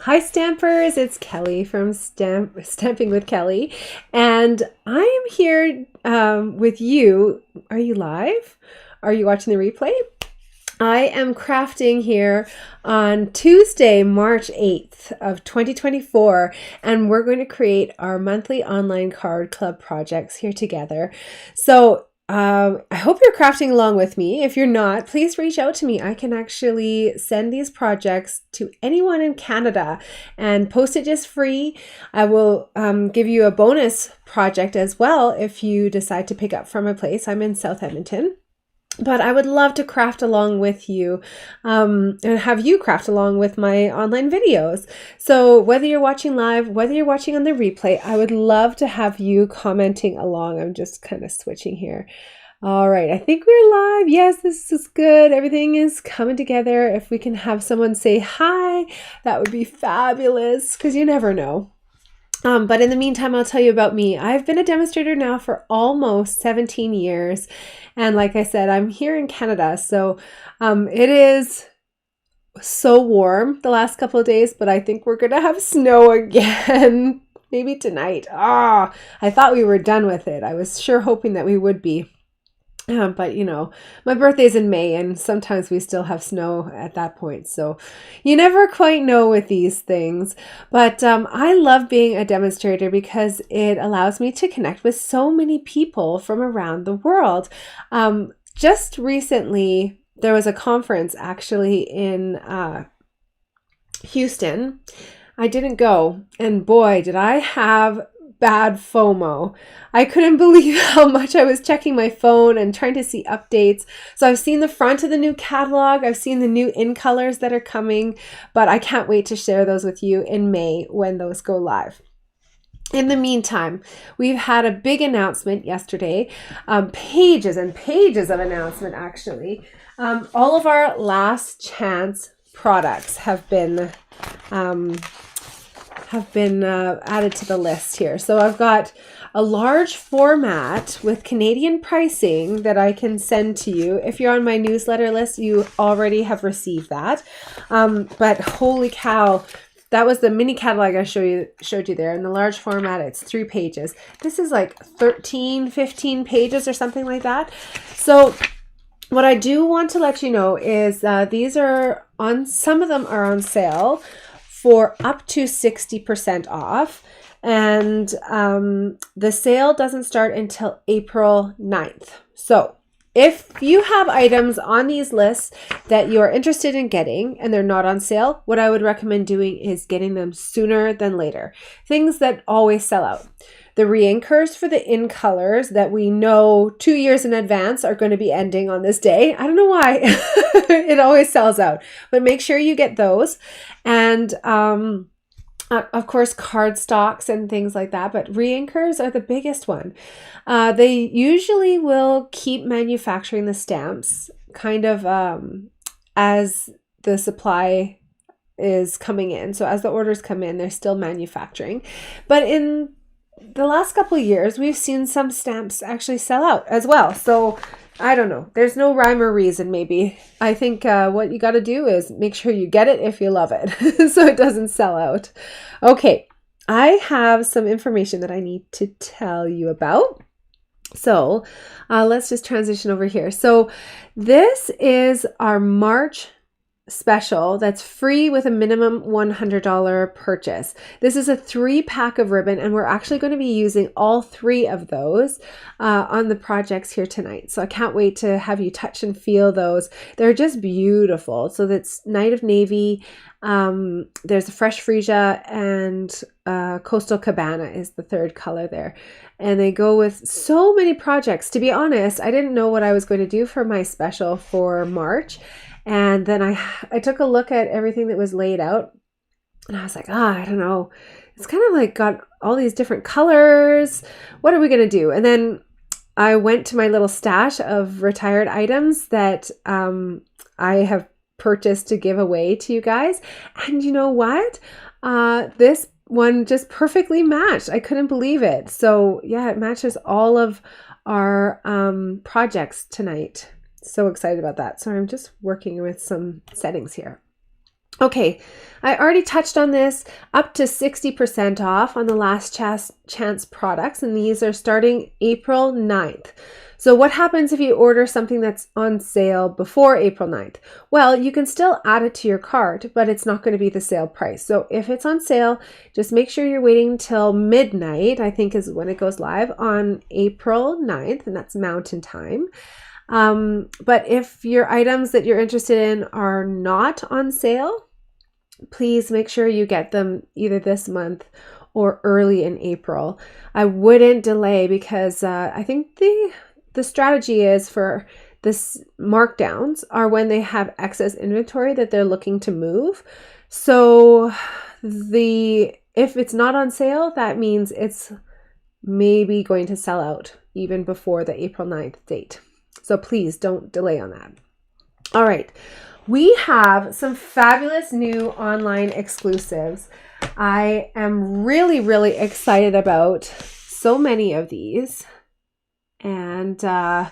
Hi Stampers, it's Kelly from Stamping with Kelly, and I am here with you. Are you live? Are you watching the replay? I am crafting here on Tuesday, March 8th of 2024, and we're going to create our monthly online card club projects here together. So I hope you're crafting along with me. If you're not, please reach out to me. I can actually send these projects to anyone in Canada, and postage is free. I will give you a bonus project as well if you decide to pick up from a place. I'm in South Edmonton. But I would love to craft along with you and have you craft along with my online videos. So whether you're watching live, whether you're watching on the replay, I would love to have you commenting along. I'm just kind of switching here. All right, I think we're live. Yes, this is good. Everything is coming together. If we can have someone say hi, that would be fabulous, because you never know. But in the meantime, I'll tell you about me. I've been a demonstrator now for almost 17 years. And like I said, I'm here in Canada. So it is so warm the last couple of days, but I think we're going to have snow again, maybe tonight. I thought we were done with it. I was sure hoping that we would be. But you know, my birthday's in May and sometimes we still have snow at that point. So you never quite know with these things. But I love being a demonstrator because it allows me to connect with so many people from around the world. Just recently, there was a conference actually in Houston. I didn't go, and boy, did I have bad FOMO. I couldn't believe how much I was checking my phone and trying to see updates. So I've seen the front of the new catalog. I've seen the new in colors that are coming, but I can't wait to share those with you in May when those go live. In the meantime, we've had a big announcement yesterday, pages and pages of announcement actually. All of our last chance products have been added to the list here. So I've got a large format with Canadian pricing that I can send to you. If you're on my newsletter list, you already have received that. But holy cow, that was the mini catalog I showed you there. In the large format, it's 3 pages. This is like 13, 15 pages or something like that. So what I do want to let you know is these are on, some of them are on sale for up to 60% off. And the sale doesn't start until April 9th. So if you have items on these lists that you're interested in getting and they're not on sale, what I would recommend doing is getting them sooner than later. Things that always sell out. The re-inkers for the in colors that we know 2 years in advance are going to be ending on this day. I don't know why. It always sells out, but make sure you get those. And of course, card stocks and things like that, but re-inkers are the biggest one. They usually will keep manufacturing the stamps kind of as the supply is coming in. So as the orders come in, they're still manufacturing. But in the last couple of years, we've seen some stamps actually sell out as well. So I don't know. There's no rhyme or reason, maybe. I think what you got to do is make sure you get it if you love it so it doesn't sell out. Okay, I have some information that I need to tell you about. So let's just transition over here. So this is our March special that's free with a minimum $100 purchase. This is a 3-pack of ribbon, and we're actually going to be using all 3 of those on the projects here tonight. So I can't wait to have you touch and feel those. They're just beautiful. So that's Night of Navy, there's a Fresh Freesia, and Coastal Cabana is the 3rd color there. And they go with so many projects. To be honest, I didn't know what I was going to do for my special for March. And then I took a look at everything that was laid out, and I was like, I don't know. It's kind of like got all these different colors. What are we going to do? And then I went to my little stash of retired items that I have purchased to give away to you guys. And you know what? This one just perfectly matched. I couldn't believe it. So yeah, it matches all of our projects tonight. So excited about that. So I'm just working with some settings here. Okay, I already touched on this, up to 60% off on the last chance products, and these are starting April 9th. So what happens if you order something that's on sale before April 9th? Well, you can still add it to your cart, but it's not going to be the sale price. So if it's on sale, just make sure you're waiting till midnight, I think is when it goes live on April 9th, and that's Mountain Time. But if your items that you're interested in are not on sale, please make sure you get them either this month or early in April. I wouldn't delay because I think the strategy is for this markdowns are when they have excess inventory that they're looking to move. So if it's not on sale, that means it's maybe going to sell out even before the April 9th date. So please don't delay on that. All right. We have some fabulous new online exclusives. I am really, really excited about so many of these. And I'm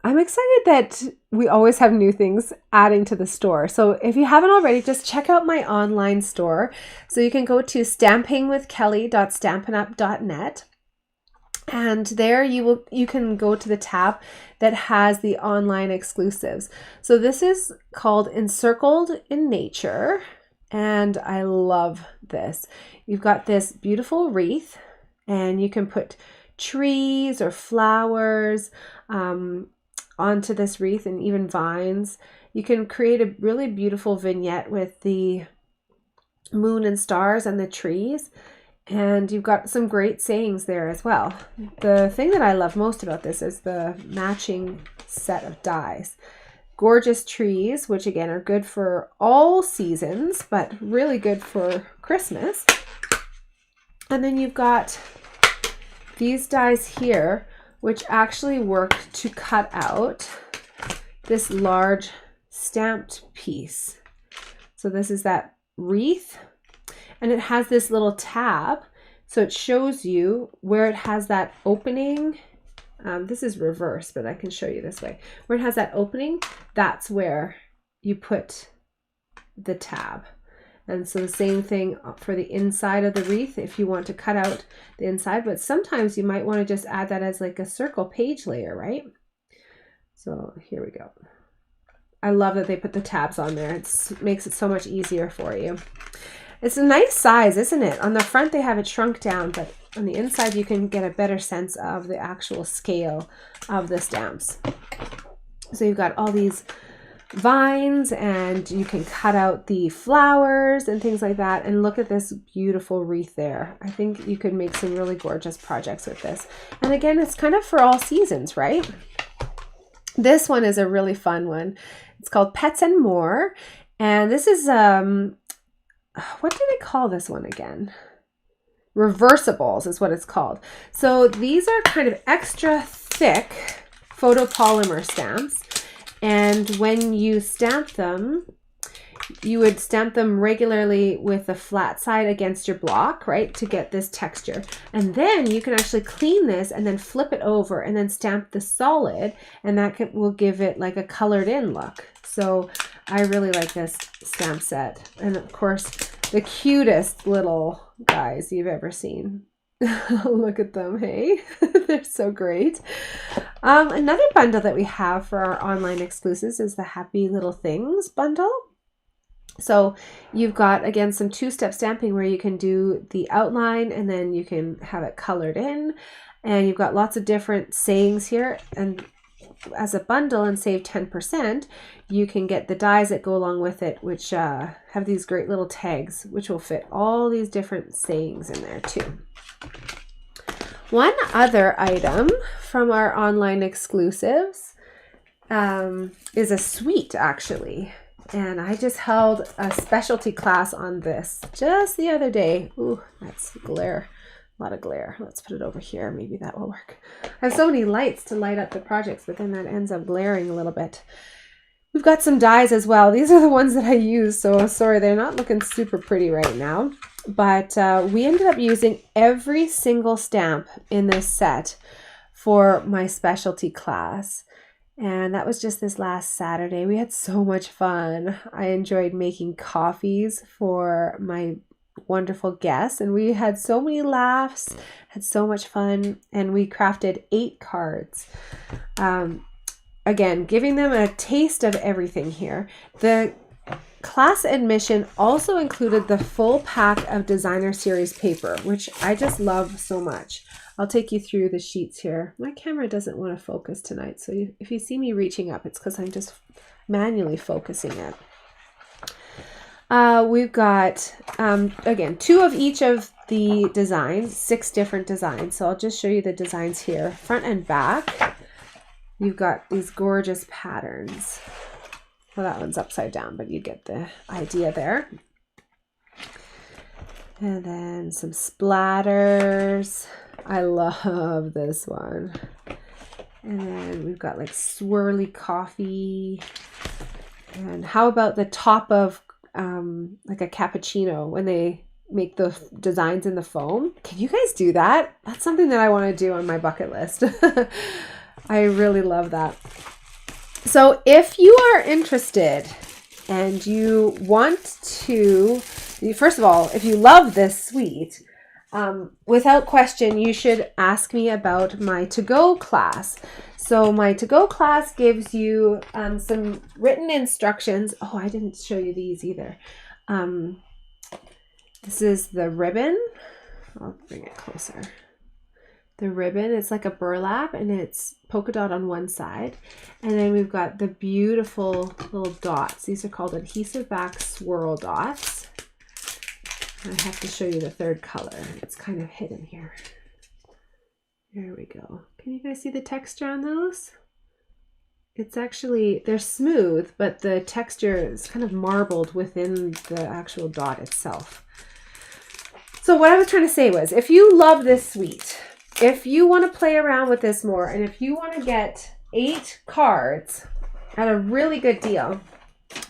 excited that we always have new things adding to the store. So if you haven't already, just check out my online store. So you can go to stampingwithkelly.stampin'up.net. And there you can go to the tab that has the online exclusives. So this is called Encircled in Nature, and I love this. You've got this beautiful wreath, and you can put trees or flowers onto this wreath, and even vines. You can create a really beautiful vignette with the moon and stars and the trees. And you've got some great sayings there as well. The thing that I love most about this is the matching set of dies. Gorgeous trees, which again are good for all seasons, but really good for Christmas. And then you've got these dies here, which actually work to cut out this large stamped piece. So this is that wreath. And it has this little tab, so it shows you where it has that opening. This is reverse, but I can show you this way. Where it has that opening, that's where you put the tab. And so the same thing for the inside of the wreath if you want to cut out the inside, but sometimes you might want to just add that as like a circle page layer, right? So here we go. I love that they put the tabs on there. It makes it so much easier for you. It's a nice size, isn't it? On the front, they have it shrunk down, but on the inside, you can get a better sense of the actual scale of the stamps. So you've got all these vines, and you can cut out the flowers and things like that. And look at this beautiful wreath there. I think you could make some really gorgeous projects with this. And again, it's kind of for all seasons, right? This one is a really fun one. It's called Pets and More. And this is... what do they call this one again? Reversibles is what it's called. So these are kind of extra thick photopolymer stamps. And when you stamp them, you would stamp them regularly with the flat side against your block, right? To get this texture. And then you can actually clean this and then flip it over and then stamp the solid. And that will give it like a colored in look. So I really like this stamp set. And of course, the cutest little guys you've ever seen. Look at them, hey? They're so great. Another bundle that we have for our online exclusives is the Happy Little Things bundle. So you've got, again, some two-step stamping where you can do the outline and then you can have it colored in. And you've got lots of different sayings here. And as a bundle and save 10%, you can get the dies that go along with it, which have these great little tags, which will fit all these different sayings in there too. One other item from our online exclusives is a suite, actually. And I just held a specialty class on this just the other day. Ooh, that's glare. A lot of glare. Let's put it over here. Maybe that will work. I have so many lights to light up the projects, but then that ends up glaring a little bit. We've got some dies as well. These are the ones that I use, so sorry, they're not looking super pretty right now. But we ended up using every single stamp in this set for my specialty class. And that was just this last Saturday. We had so much fun. I enjoyed making coffees for my wonderful guests, and we had so many laughs, had so much fun, and we crafted 8 cards. Again, giving them a taste of everything here. The class admission also included the full pack of designer series paper, which I just love so much. I'll take you through the sheets here. My camera doesn't want to focus tonight, so if you see me reaching up, it's because I'm just manually focusing it. We've got, again, 2 of each of the designs, 6 different designs. So I'll just show you the designs here, front and back. You've got these gorgeous patterns. Well, that one's upside down, but you get the idea there. And then some splatters. I love this one. And then we've got like swirly coffee. And how about the top of like a cappuccino when they make the designs in the foam? Can you guys do that? That's something that I want to do on my bucket list. I really love that. So if you are interested and you want to, first of all, if you love this suite, without question, you should ask me about my to-go class. So my to-go class gives you some written instructions. Oh, I didn't show you these either. This is the ribbon. I'll bring it closer. The ribbon, it's like a burlap and it's polka dot on one side. And then we've got the beautiful little dots. These are called adhesive back swirl dots. I have to show you the third color. It's kind of hidden here. There we go. Can you guys see the texture on those? It's actually, they're smooth, but the texture is kind of marbled within the actual dot itself. So what I was trying to say was, if you love this suite, if you want to play around with this more, and if you want to get 8 cards at a really good deal,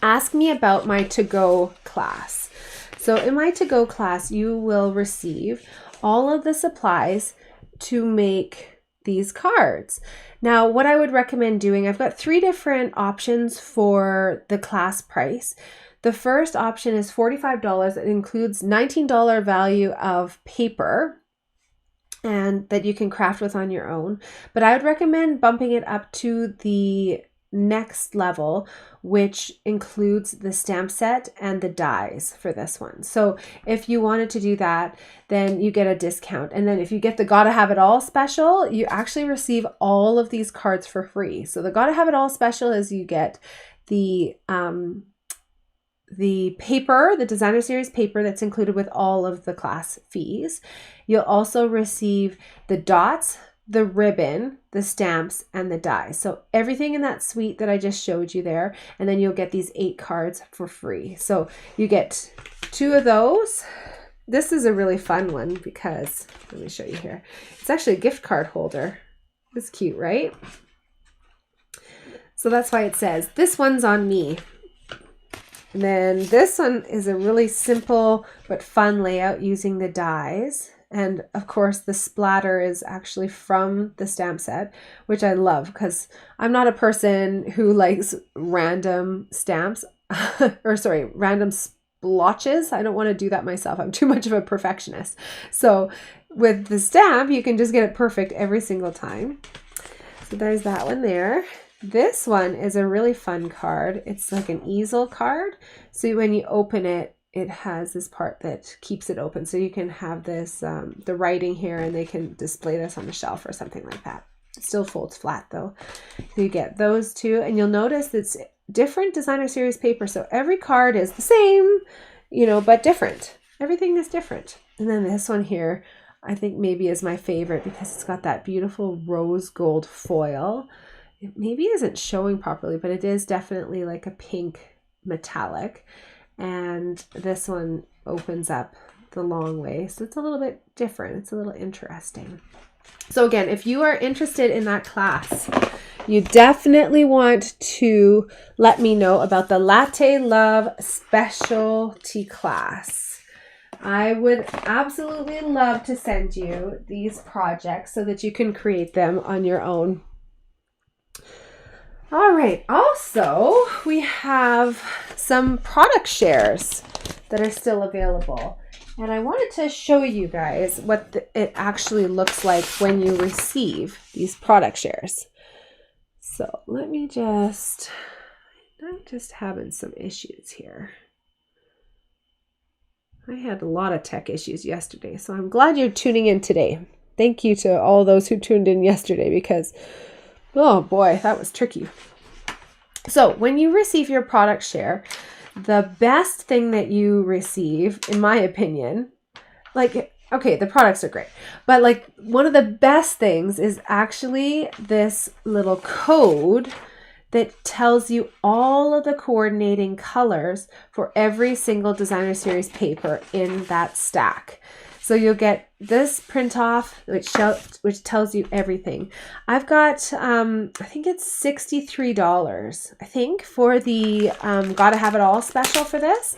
ask me about my to-go class. So in my to-go class, you will receive all of the supplies to make these cards. Now, what I would recommend doing, I've got 3 different options for the class price. The first option is $45. It includes $19 value of paper and that you can craft with on your own. But I would recommend bumping it up to the next level, which includes the stamp set and the dies for this one. So if you wanted to do that, then you get a discount. And then if you get the Gotta Have It All special, you actually receive all of these cards for free. So the Gotta Have It All special is you get the paper, the designer series paper that's included with all of the class fees. You'll also receive the dots, the ribbon, the stamps, and the dies. So everything in that suite that I just showed you there, and then you'll get these 8 cards for free. So you get 2 of those. This is a really fun one because, let me show you here. It's actually a gift card holder. It's cute, right? So that's why it says, this one's on me. And then this one is a really simple but fun layout using the dies. And of course, the splatter is actually from the stamp set, which I love because I'm not a person who likes random stamps, or sorry, random splotches. I don't want to do that myself. I'm too much of a perfectionist. So with the stamp, you can just get it perfect every single time. So there's that one there. This one is a really fun card. It's like an easel card. So when you open it, it has this part that keeps it open. So you can have this, the writing here, and they can display this on the shelf or something like that. It still folds flat though. So you get those 2, and you'll notice it's different designer series paper. So every card is the same, you know, but different. Everything is different. And then this one here, I think maybe is my favorite because it's got that beautiful rose gold foil. It maybe isn't showing properly, but it is definitely like a pink metallic. And this one opens up the long way. So it's a little bit different. It's a little interesting. So again, if you are interested in that class, you definitely want to let me know about the Latte Love specialty class. I would absolutely love to send you these projects so that you can create them on your own. All right. Also, we have some product shares that are still available. And I wanted to show you guys what it actually looks like when you receive these product shares. So let me just, I'm just having some issues here. I had a lot of tech issues yesterday, so I'm glad you're tuning in today. Thank you to all those who tuned in yesterday because, oh boy, that was tricky. So when you receive your product share, the best thing that you receive, in my opinion, like, okay, the products are great, but like one of the best things is actually this little code that tells you all of the coordinating colors for every single designer series paper in that stack. So you'll get this print off, which tells you everything. I've got, I think it's $63, I think, for the Gotta Have It All special for this.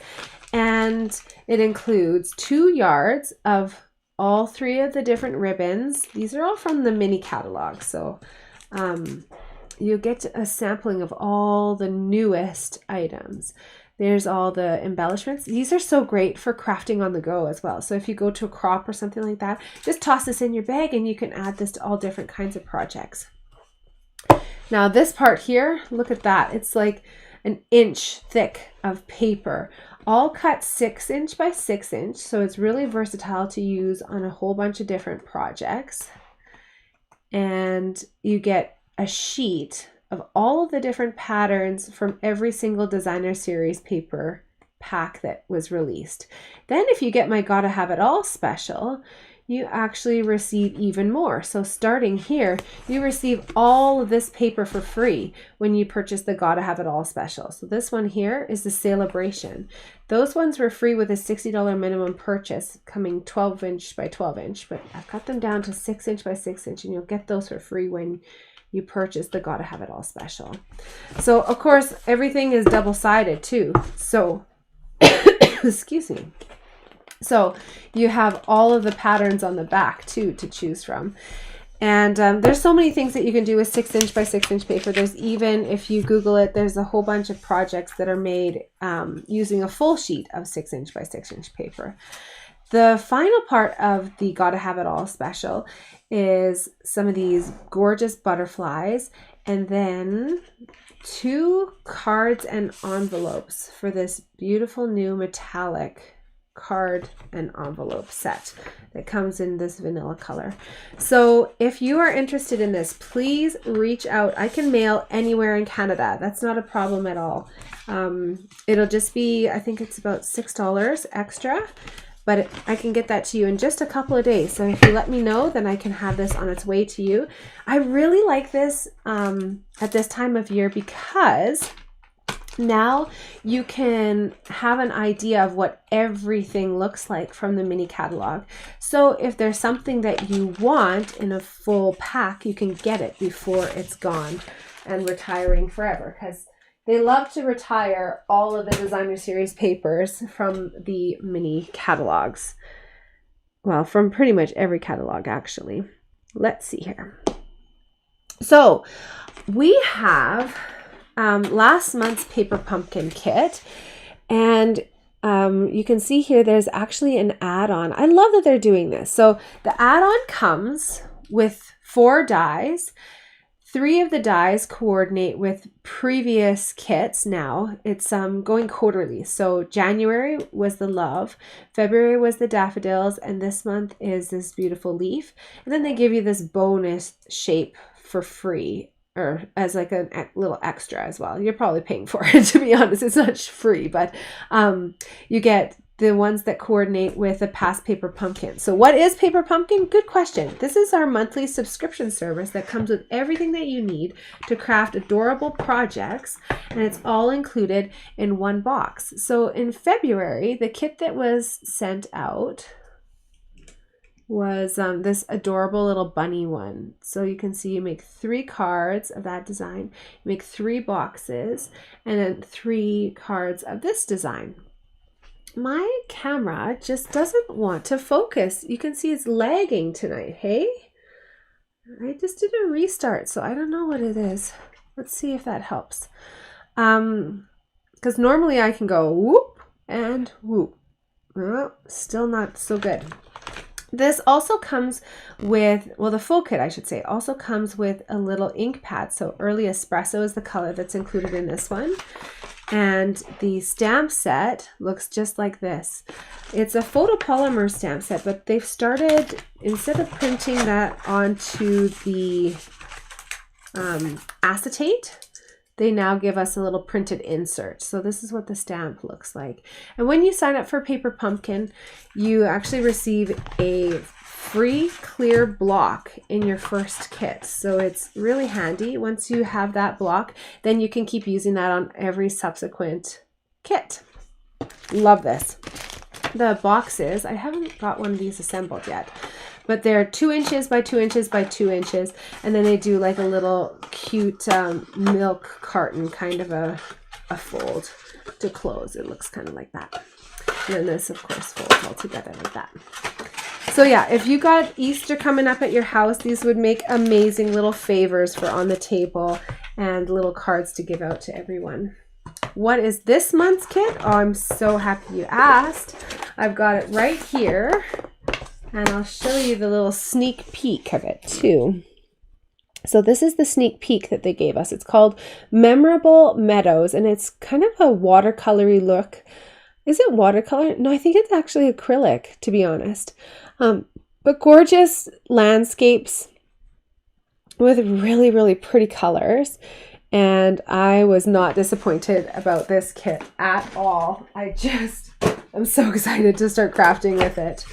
And it includes 2 yards of all 3 of the different ribbons. These are all from the mini catalog. So you'll get a sampling of all the newest items. There's all the embellishments. These are so great for crafting on the go as well. So if you go to a crop or something like that, just toss this in your bag and you can add this to all different kinds of projects. Now this part here, look at that. It's like an inch thick of paper, all cut 6" by 6". So it's really versatile to use on a whole bunch of different projects. And you get a sheet of all of the different patterns from every single designer series paper pack that was released. Then if you get my Gotta Have It All special, you actually receive even more. So starting here, you receive all of this paper for free when you purchase the Gotta Have It All special. So this one here is the 𝘎𝙪𝙥𝙥. Those ones were free with a $60 minimum purchase, coming 12" by 12", but I've cut them down to 6" by 6", and you'll get those for free when you purchase the Gotta Have It All special. So of course, everything is double-sided too. So, excuse me. So you have all of the patterns on the back too to choose from. And there's so many things that you can do with 6" by 6" paper. There's even, if you Google it, there's a whole bunch of projects that are made using a full sheet of 6" by 6" paper. The final part of the Gotta Have It All special is some of these gorgeous butterflies, and then 2 cards and envelopes for this beautiful new metallic card and envelope set that comes in this vanilla color. So if you are interested in this, please reach out. I can mail anywhere in Canada. That's not a problem at all. It'll just be, I think it's about $6 extra, but I can get that to you in just a couple of days. So if you let me know, then I can have this on its way to you. I really like this at this time of year because now you can have an idea of what everything looks like from the mini catalog. So if there's something that you want in a full pack, you can get it before it's gone and retiring forever, because they love to retire all of the designer series papers from the mini catalogs. Well, from pretty much every catalog, actually. Let's see here. So we have last month's paper pumpkin kit, and you can see here there's actually an add-on. I love that they're doing this. So the add-on comes with 4 dies. 3 of the dies coordinate with previous kits. Now it's going quarterly. So January was the love, February was the daffodils, and this month is this beautiful leaf. And then they give you this bonus shape for free, or as like a little extra as well. You're probably paying for it, to be honest. It's not free, but you get the ones that coordinate with a past paper pumpkin. So what is paper pumpkin? Good question. This is our monthly subscription service that comes with everything that you need to craft adorable projects, and it's all included in one box. So in February, the kit that was sent out was this adorable little bunny one. So you can see you make 3 cards of that design, you make 3 boxes, and then 3 cards of this design. My camera just doesn't want to focus. You can see it's lagging tonight, hey? I just did a restart, so I don't know what it is. Let's see if that helps. Because normally I can go whoop and whoop. Oh, still not so good. This also comes with, well, the full kit, I should say, also comes with a little ink pad. So Early Espresso is the color that's included in this one. And the stamp set looks just like this. It's a photopolymer stamp set, but they've started, instead of printing that onto the acetate, they now give us a little printed insert. So this is what the stamp looks like. And when you sign up for Paper Pumpkin, you actually receive a free clear block in your first kit. So it's really handy. Once you have that block, then you can keep using that on every subsequent kit. Love this. The boxes, I haven't got one of these assembled yet, but they're 2 inches by 2 inches by 2 inches. And then they do like a little cute milk carton kind of a fold to close. It looks kind of like that. And then this, of course, folds all together like that. So yeah, if you got Easter coming up at your house, these would make amazing little favors for on the table and little cards to give out to everyone. What is this month's kit? Oh, I'm so happy you asked. I've got it right here. And I'll show you the little sneak peek of it too. So this is the sneak peek that they gave us. It's called Memorable Meadows, and it's kind of a watercolory look. Is it watercolor? No, I think it's actually acrylic, to be honest. But gorgeous landscapes with really, really pretty colors. And I was not disappointed about this kit at all. I'm so excited to start crafting with it.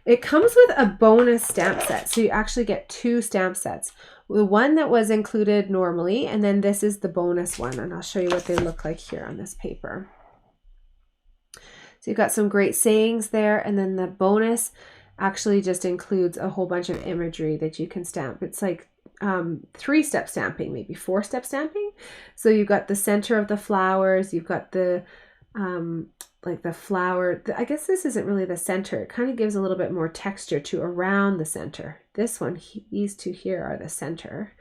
It comes with a bonus stamp set. So you actually get 2 stamp sets. The one that was included normally, and then this is the bonus one. And I'll show you what they look like here on this paper. So you've got some great sayings there. And then the bonus actually just includes a whole bunch of imagery that you can stamp. It's like 3-step stamping, maybe 4-step stamping. So you've got the center of the flowers. You've got the like the flower. I guess this isn't really the center. It kind of gives a little bit more texture to around the center. This one, these 2 here are the center.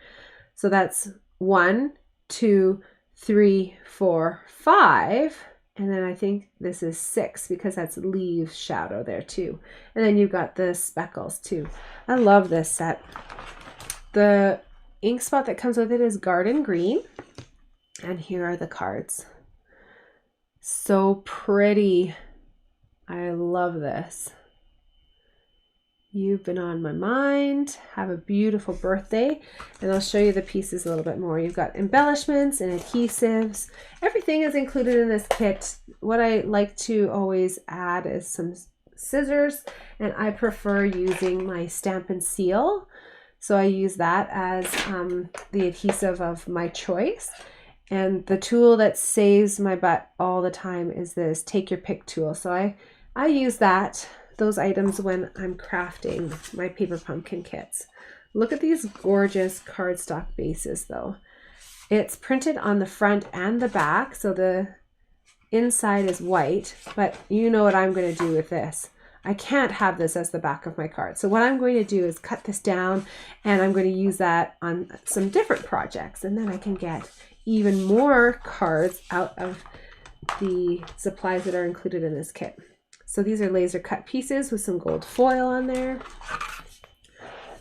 So that's 1, 2, 3, 4, 5. And then I think this is 6 because that's leaves shadow there too. And then you've got the speckles too. I love this set. The ink spot that comes with it is Garden Green. And here are the cards. So pretty. I love this. You've been on my mind. Have a beautiful birthday. And I'll show you the pieces a little bit more. You've got embellishments and adhesives. Everything is included in this kit. What I like to always add is some scissors, and I prefer using my Stamp and Seal. So I use that as the adhesive of my choice. And the tool that saves my butt all the time is this Take Your Pick tool. So I use those items when I'm crafting my Paper Pumpkin kits. Look at these gorgeous cardstock bases though. It's printed on the front and the back, so the inside is white, but you know what I'm going to do with this. I can't have this as the back of my card. So what I'm going to do is cut this down, and I'm going to use that on some different projects, and then I can get even more cards out of the supplies that are included in this kit. So these are laser cut pieces with some gold foil on there.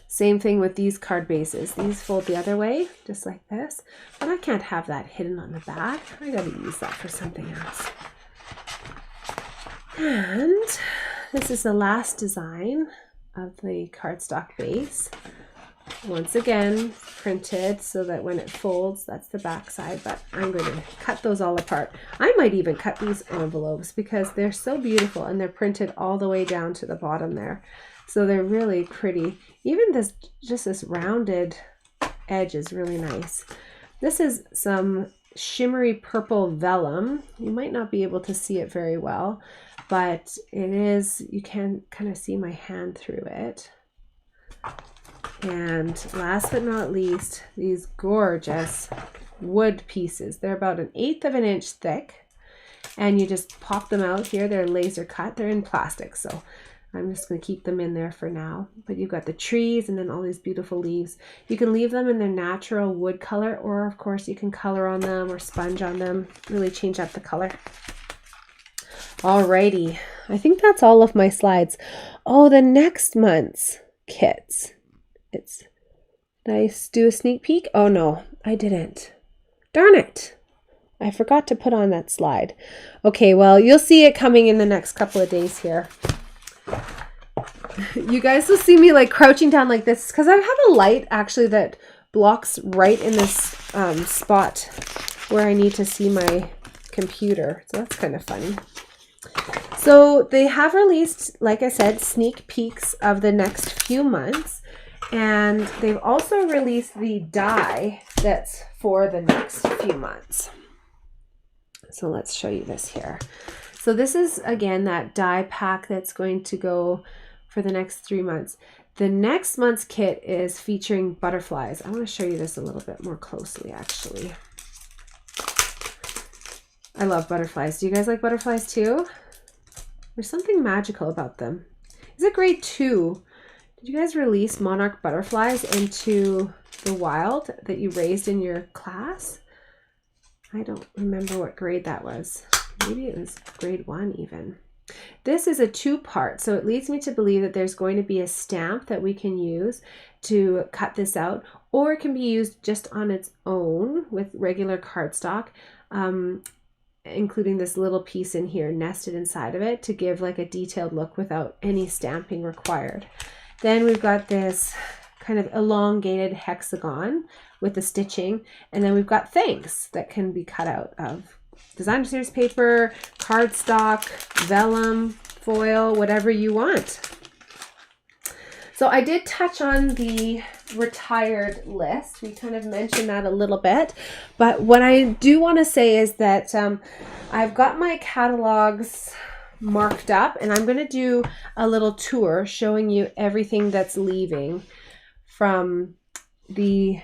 Same thing with these card bases. These fold the other way, just like this. But I can't have that hidden on the back. I gotta use that for something else. And this is the last design of the cardstock base. Once again, printed so that when it folds, that's the back side, but I'm going to cut those all apart. I might even cut these envelopes because they're so beautiful, and they're printed all the way down to the bottom there. So they're really pretty. Even this, just this rounded edge is really nice. This is some shimmery purple vellum. You might not be able to see it very well, but it is, you can kind of see my hand through it. And last but not least, these gorgeous wood pieces. They're about 1/8 of an inch thick, and you just pop them out here. They're laser cut. They're in plastic, so I'm just going to keep them in there for now. But you've got the trees and then all these beautiful leaves. You can leave them in their natural wood color, or of course you can color on them or sponge on them, really change up the color. Alrighty, I think that's all of my slides. Oh, the next month's kits. Did I do a sneak peek? Oh no, I didn't. Darn it. I forgot to put on that slide. Okay, well, you'll see it coming in the next couple of days here. You guys will see me like crouching down like this because I have a light actually that blocks right in this spot where I need to see my computer. So that's kind of funny. So they have released, like I said, sneak peeks of the next few months. And they've also released the die that's for the next few months. So let's show you this here. So this is, again, that die pack that's going to go for the next 3 months. The next month's kit is featuring butterflies. I want to show you this a little bit more closely, actually. I love butterflies. Do you guys like butterflies too? There's something magical about them. Is it grade 2? Did you guys release monarch butterflies into the wild that you raised in your class? I don't remember what grade that was. Maybe it was grade 1 even. This is a 2-part, so it leads me to believe that there's going to be a stamp that we can use to cut this out, or it can be used just on its own with regular cardstock, including this little piece in here nested inside of it to give like a detailed look without any stamping required. Then we've got this kind of elongated hexagon with the stitching, and then we've got thanks that can be cut out of designer series paper, cardstock, vellum, foil, whatever you want. So I did touch on the retired list. We kind of mentioned that a little bit, but what I do want to say is that I've got my catalogs marked up, and I'm going to do a little tour showing you everything that's leaving from the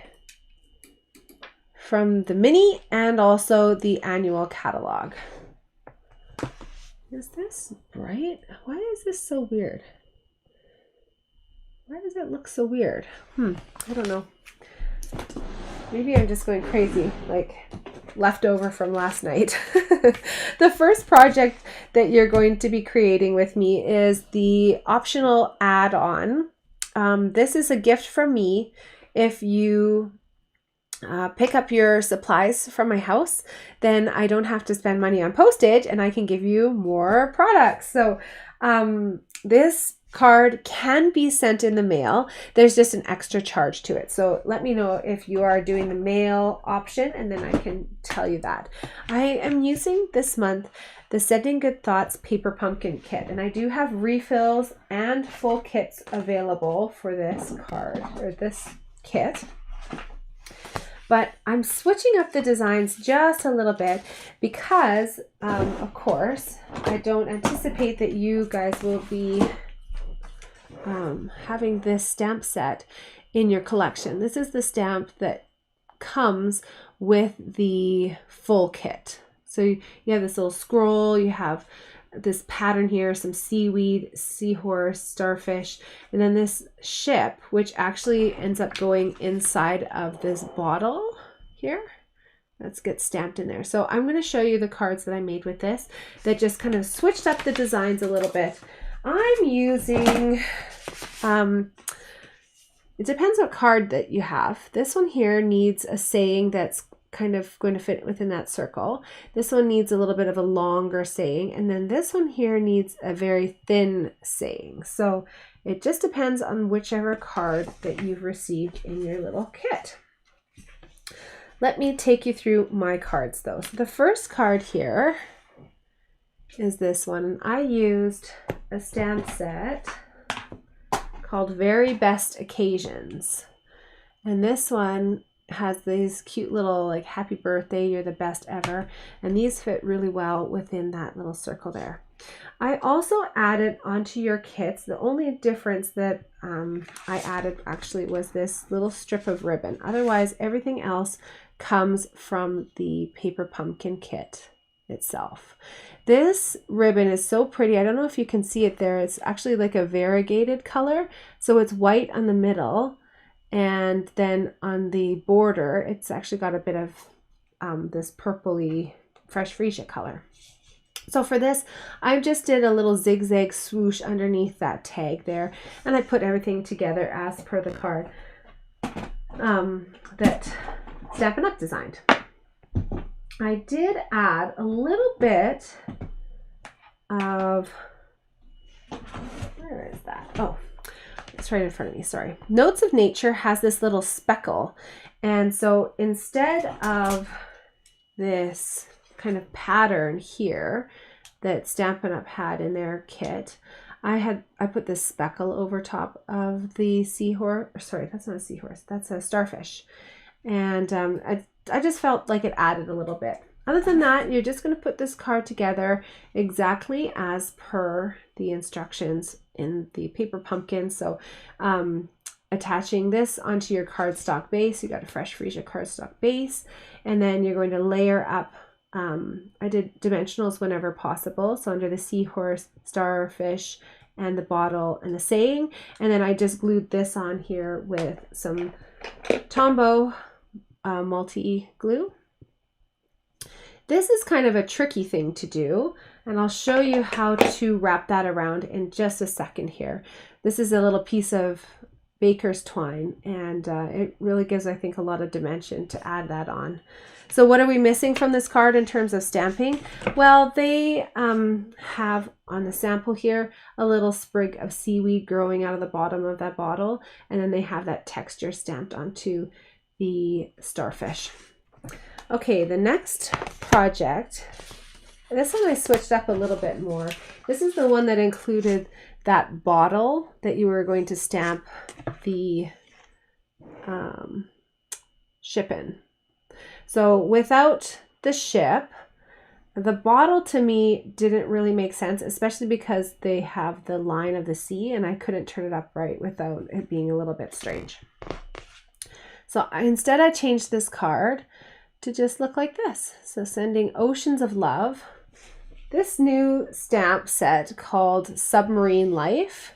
mini and also the annual catalog. Is this bright? Why is this so weird? Why does it look so weird? I don't know. Maybe I'm just going crazy, like leftover from last night. The first project that you're going to be creating with me is the optional add-on. This is a gift from me. If you pick up your supplies from my house, then I don't have to spend money on postage and I can give you more products. So this card can be sent in the mail. There's just an extra charge to it. So let me know if you are doing the mail option, and then I can tell you that. I am using this month the Sending Good Thoughts Paper Pumpkin Kit, and I do have refills and full kits available for this card or this kit. But I'm switching up the designs just a little bit because, of course, I don't anticipate that you guys will be having this stamp set in your collection. This is the stamp that comes with the full kit. So you have this little scroll, you have this pattern here, some seaweed, seahorse, starfish, and then this ship, which actually ends up going inside of this bottle here. Let's get stamped in there. So I'm going to show you the cards that I made with this that just kind of switched up the designs a little bit. I'm using, it depends what card that you have. This one here needs a saying that's kind of going to fit within that circle. This one needs a little bit of a longer saying, and then this one here needs a very thin saying. So it just depends on whichever card that you've received in your little kit. Let me take you through my cards though. So the first card here is this one. I used a stamp set called Very Best Occasions, and this one has these cute little like happy birthday, you're the best ever, and these fit really well within that little circle there. I also added onto your kits, the only difference that I added actually was this little strip of ribbon. Otherwise everything else comes from the paper pumpkin kit itself. This ribbon is so pretty. I don't know if you can see it there. It's actually like a variegated color. So it's white on the middle, and then on the border, it's actually got a bit of this purpley fresh freesia color. So for this, I just did a little zigzag swoosh underneath that tag there, and I put everything together as per the card that Stampin' Up! Designed. I did add a little bit of, where is that? Oh, it's right in front of me, sorry. Notes of Nature has this little speckle, and so instead of this kind of pattern here that Stampin' Up! Had in their kit, I put this speckle over top of the seahorse. Sorry, that's not a seahorse, that's a starfish. And I just felt like it added a little bit. Other than that, you're just going to put this card together exactly as per the instructions in the paper pumpkin. So attaching this onto your cardstock base, you got a fresh freesia cardstock base, and then you're going to layer up. I did dimensionals whenever possible, so under the seahorse, starfish, and the bottle and the saying, and then I just glued this on here with some Tombow multi glue. This is kind of a tricky thing to do, and I'll show you how to wrap that around in just a second here. This is a little piece of baker's twine, and it really gives, I think, a lot of dimension to add that on. So what are we missing from this card in terms of stamping? Well, they have on the sample here a little sprig of seaweed growing out of the bottom of that bottle, and then they have that texture stamped onto the starfish. Okay, the next project, this one I switched up a little bit more. This is the one that included that bottle that you were going to stamp the ship in. So without the ship, the bottle to me didn't really make sense, especially because they have the line of the sea, and I couldn't turn it up right without it being a little bit strange. So instead I changed this card to just look like this. So sending oceans of love. This new stamp set called Submarine Life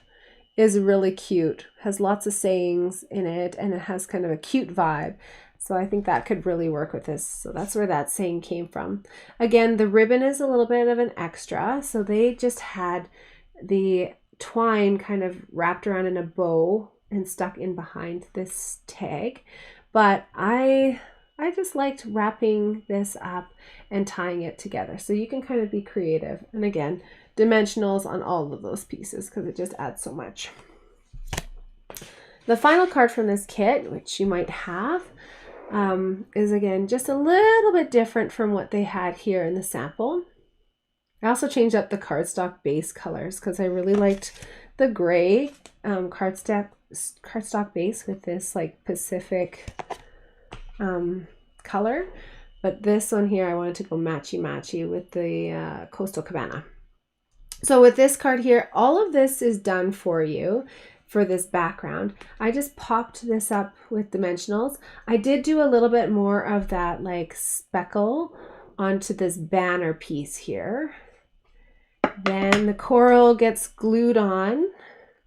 is really cute. Has lots of sayings in it, and it has kind of a cute vibe. So I think that could really work with this. So that's where that saying came from. Again, the ribbon is a little bit of an extra. So they just had the twine kind of wrapped around in a bow and stuck in behind this tag. But I just liked wrapping this up and tying it together. So you can kind of be creative. And again, dimensionals on all of those pieces because it just adds so much. The final card from this kit, which you might have, is again just a little bit different from what they had here in the sample. I also changed up the cardstock base colors because I really liked the gray cardstock base with this like Pacific color, but this one here I wanted to go matchy with the Coastal Cabana. So with this card here, all of this is done for you for this background. I just popped this up with dimensionals. I did do a little bit more of that like speckle onto this banner piece here. Then the coral gets glued on.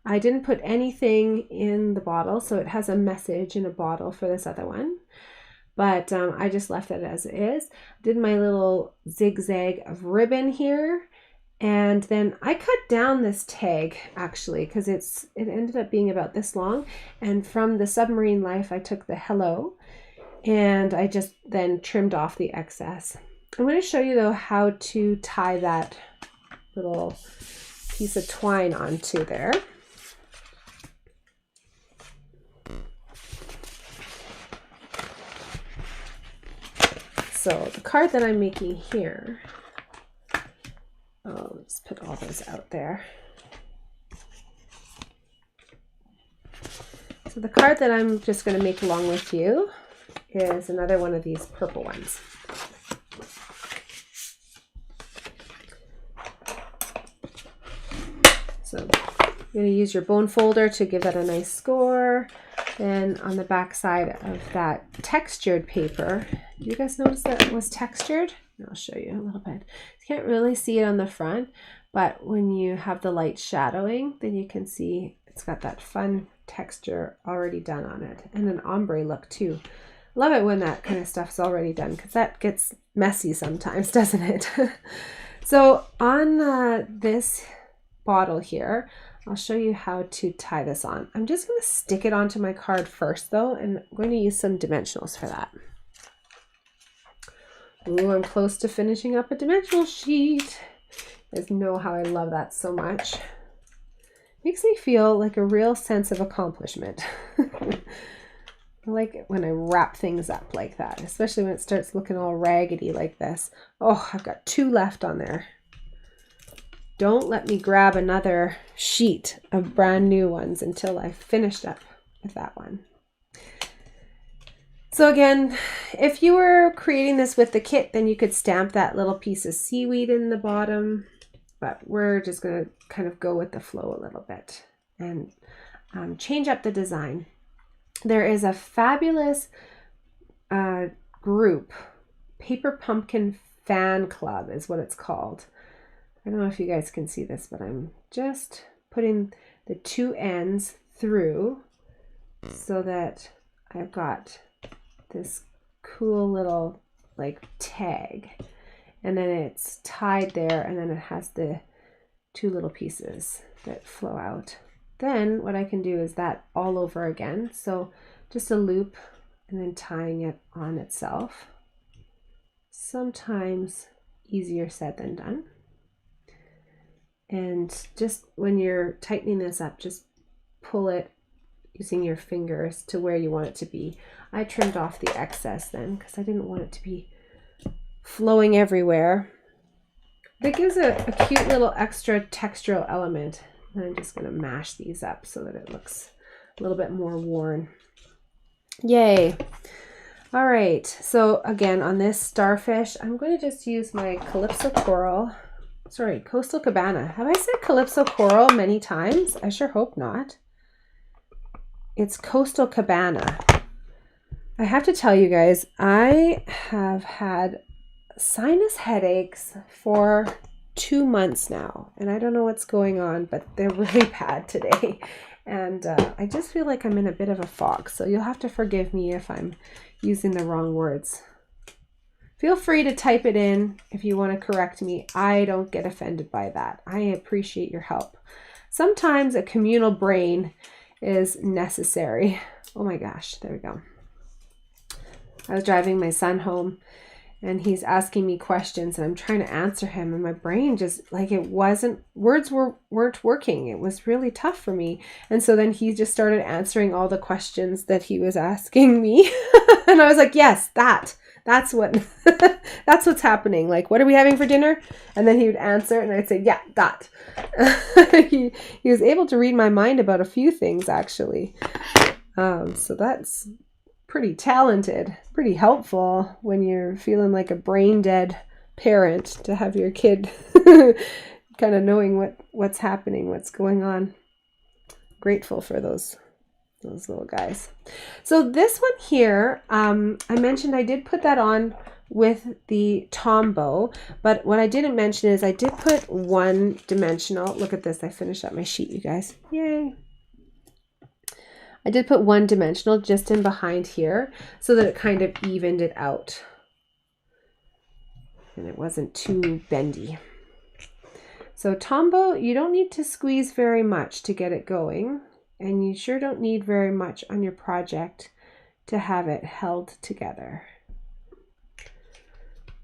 I didn't put anything in the bottle, so it has a message in a bottle for this other one. But I just left it as it is. Did my little zigzag of ribbon here. And then I cut down this tag actually because it ended up being about this long. And from the Submarine Life, I took the hello and I just then trimmed off the excess. I'm going to show you though how to tie that little piece of twine onto there. So the card that I'm making here, let's put all those out there. So the card that I'm just going to make along with you is another one of these purple ones. So you're going to use your bone folder to give that a nice score. Then on the back side of that textured paper, do you guys notice that it was textured? I'll show you a little bit. You can't really see it on the front, but when you have the light shadowing, then you can see it's got that fun texture already done on it, and an ombre look too. Love it when that kind of stuff's already done, because that gets messy sometimes, doesn't it? So on this bottle here, I'll show you how to tie this on. I'm just going to stick it onto my card first though, and I'm going to use some dimensionals for that. Ooh, I'm close to finishing up a dimensional sheet. You guys know how I love that so much. Makes me feel like a real sense of accomplishment. I like it when I wrap things up like that, especially when it starts looking all raggedy like this. Oh, I've got 2 left on there. Don't let me grab another sheet of brand new ones until I've finished up with that one. So again, if you were creating this with the kit, then you could stamp that little piece of seaweed in the bottom, but we're just going to kind of go with the flow a little bit and change up the design. There is a fabulous group, Paper Pumpkin Fan Club is what it's called. I don't know if you guys can see this, but I'm just putting the 2 ends through so that I've got this cool little like tag, and then it's tied there, and then it has the 2 little pieces that flow out. Then what I can do is that all over again. So just a loop and then tying it on itself. Sometimes easier said than done. And just when you're tightening this up, just pull it using your fingers to where you want it to be. I trimmed off the excess then because I didn't want it to be flowing everywhere. That gives a cute little extra textural element. And I'm just going to mash these up so that it looks a little bit more worn. Yay. All right. So again, on this starfish, I'm going to just use my Calypso Coral. Sorry, Coastal Cabana. Have I said Calypso Coral many times? I sure hope not. It's Coastal Cabana. I have to tell you guys, I have had sinus headaches for 2 months now, and I don't know what's going on, but they're really bad today, and I just feel like I'm in a bit of a fog, so you'll have to forgive me if I'm using the wrong words. Feel free to type it in if you want to correct me. I don't get offended by that. I appreciate your help. Sometimes a communal brain is necessary. Oh my gosh, there we go. I was driving my son home, and he's asking me questions, and I'm trying to answer him, and my brain just like words weren't working. It was really tough for me. And so then he just started answering all the questions that he was asking me. And I was like, yes, that's what that's what's happening. Like, what are we having for dinner? And then he would answer, and I'd say, yeah, that. he was able to read my mind about a few things, actually. So that's pretty talented, pretty helpful when you're feeling like a brain dead parent, to have your kid kind of knowing what's happening, what's going on. Grateful for those little guys. So this one here, I mentioned I did put that on with the Tombow, but what I didn't mention is I did put 1 dimensional. Look at this, I finished up my sheet, you guys. Yay. I did put 1 dimensional just in behind here so that it kind of evened it out and it wasn't too bendy. So Tombow, you don't need to squeeze very much to get it going, and you sure don't need very much on your project to have it held together.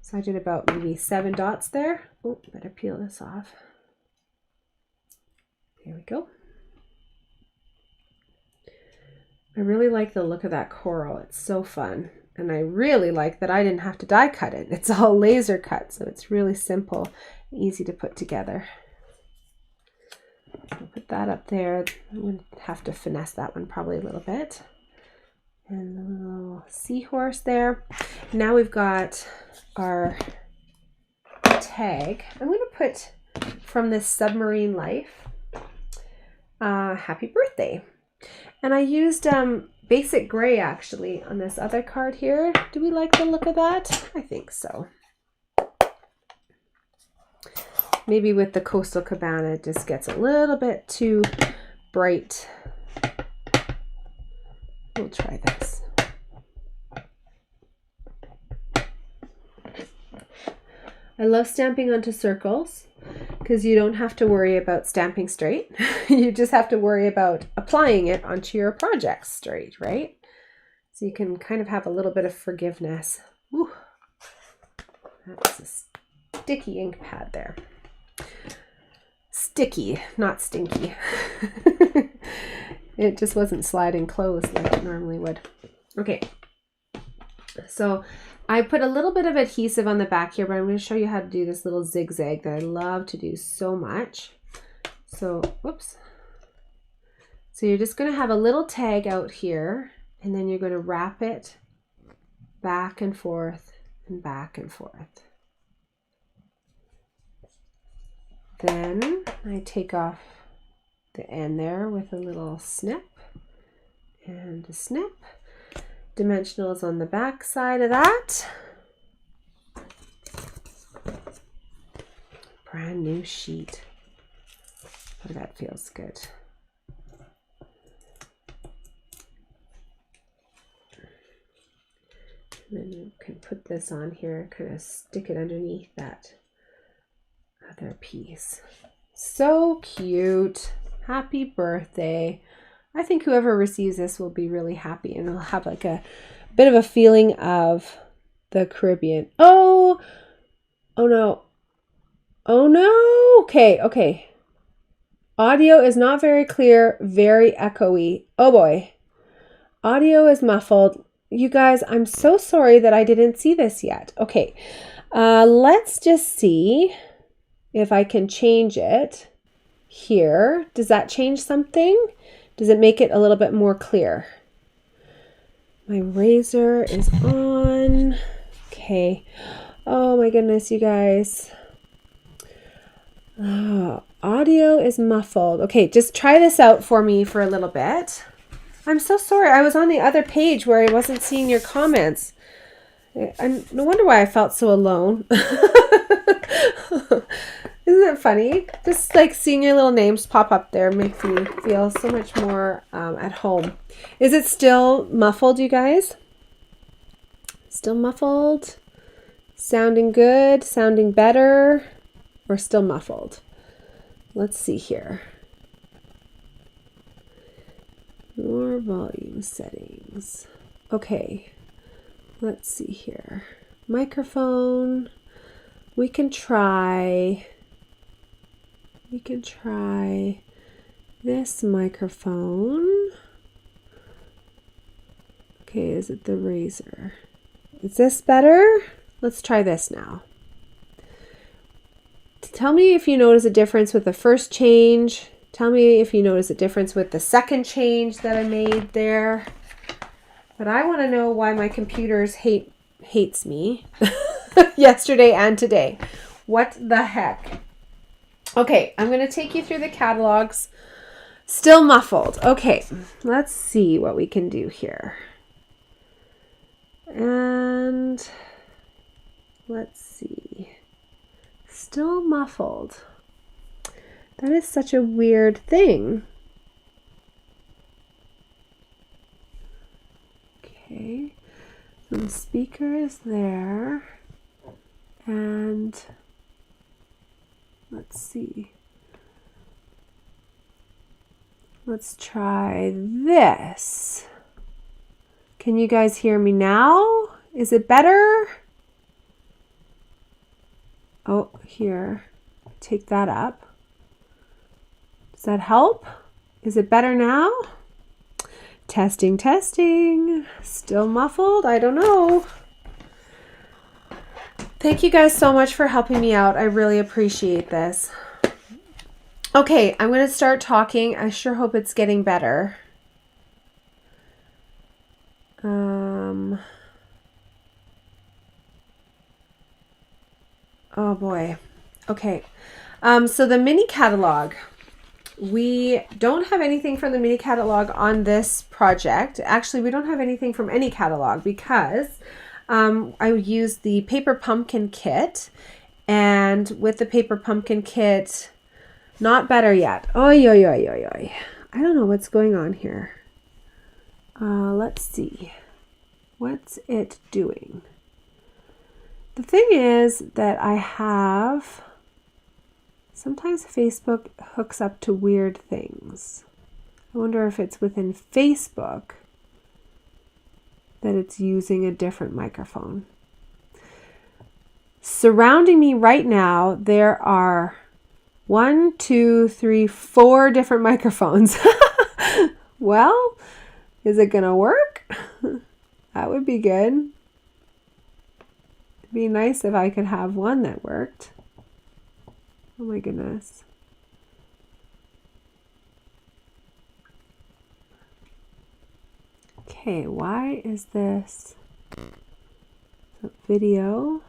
So I did about maybe 7 dots there. Oh, better peel this off. There we go. I really like the look of that coral. It's so fun. And I really like that I didn't have to die cut it. It's all laser cut, so it's really simple and easy to put together. I'll put that up there. I'm going to have to finesse that one probably a little bit. And the little seahorse there. Now we've got our tag. I'm going to put from this Submarine Life, happy birthday. And I used basic gray actually on this other card here. Do we like the look of that? I think so. Maybe with the Coastal Cabana, it just gets a little bit too bright. We'll try this. I love stamping onto circles because you don't have to worry about stamping straight. You just have to worry about applying it onto your project straight, right? So you can kind of have a little bit of forgiveness. Whew. That's a sticky ink pad there. Sticky, not stinky. It just wasn't sliding closed like it normally would. Okay, so I put a little bit of adhesive on the back here, but I'm going to show you how to do this little zigzag that I love to do so much. So, whoops. So you're just going to have a little tag out here, and then you're going to wrap it back and forth and back and forth. Then I take off the end there with a little snip and a snip. Dimensional is on the back side of that. Brand new sheet. Oh, that feels good. And then you can put this on here, kind of stick it underneath that other piece. So cute. Happy birthday. I think whoever receives this will be really happy and will have like a bit of a feeling of the Caribbean. Oh no. Oh no. Okay. Audio is not very clear, very echoey. Oh boy. Audio is muffled. You guys, I'm so sorry that I didn't see this yet. Okay. Let's just see if I can change it here. Does that change something? Does it make it a little bit more clear? My razor is on. Okay. Oh my goodness, you guys. Audio is muffled. Okay, just try this out for me for a little bit. I'm so sorry. I was on the other page where I wasn't seeing your comments. No wonder why I felt so alone. Isn't that funny? Just like seeing your little names pop up there makes me feel so much more at home. Is it still muffled, you guys? Still muffled? Sounding good? Sounding better? Or still muffled? Let's see here. More volume settings. Okay. Let's see here. Microphone. We can try this microphone. Okay, is it the razor? Is this better? Let's try this now. Tell me if you notice a difference with the first change. Tell me if you notice a difference with the second change that I made there. But I want to know why my computers hates me yesterday and today. What the heck? Okay, I'm going to take you through the catalogs. Still muffled. Okay, let's see what we can do here. And let's see. Still muffled. That is such a weird thing. Okay, so the speaker is there. And let's see. Let's try this. Can you guys hear me now? Is it better? Oh, here. Take that up. Does that help? Is it better now? Testing, testing. Still muffled? I don't know. Thank you guys so much for helping me out. I really appreciate this. Okay, I'm going to start talking. I sure hope it's getting better. Oh boy. Okay. So the mini catalog. We don't have anything from the mini catalog on this project. Actually, we don't have anything from any catalog because I used the paper pumpkin kit And with the paper pumpkin kit, not better yet. Oy, oy, oy, oy, oy. I don't know what's going on here. Let's see. What's it doing? The thing is that I have, sometimes Facebook hooks up to weird things. I wonder if it's within Facebook that it's using a different microphone. Surrounding me right now, there are 1, 2, 3, 4 different microphones. Well, is it gonna work? That would be good. It'd be nice if I could have one that worked. Oh my goodness. Okay, why is this video?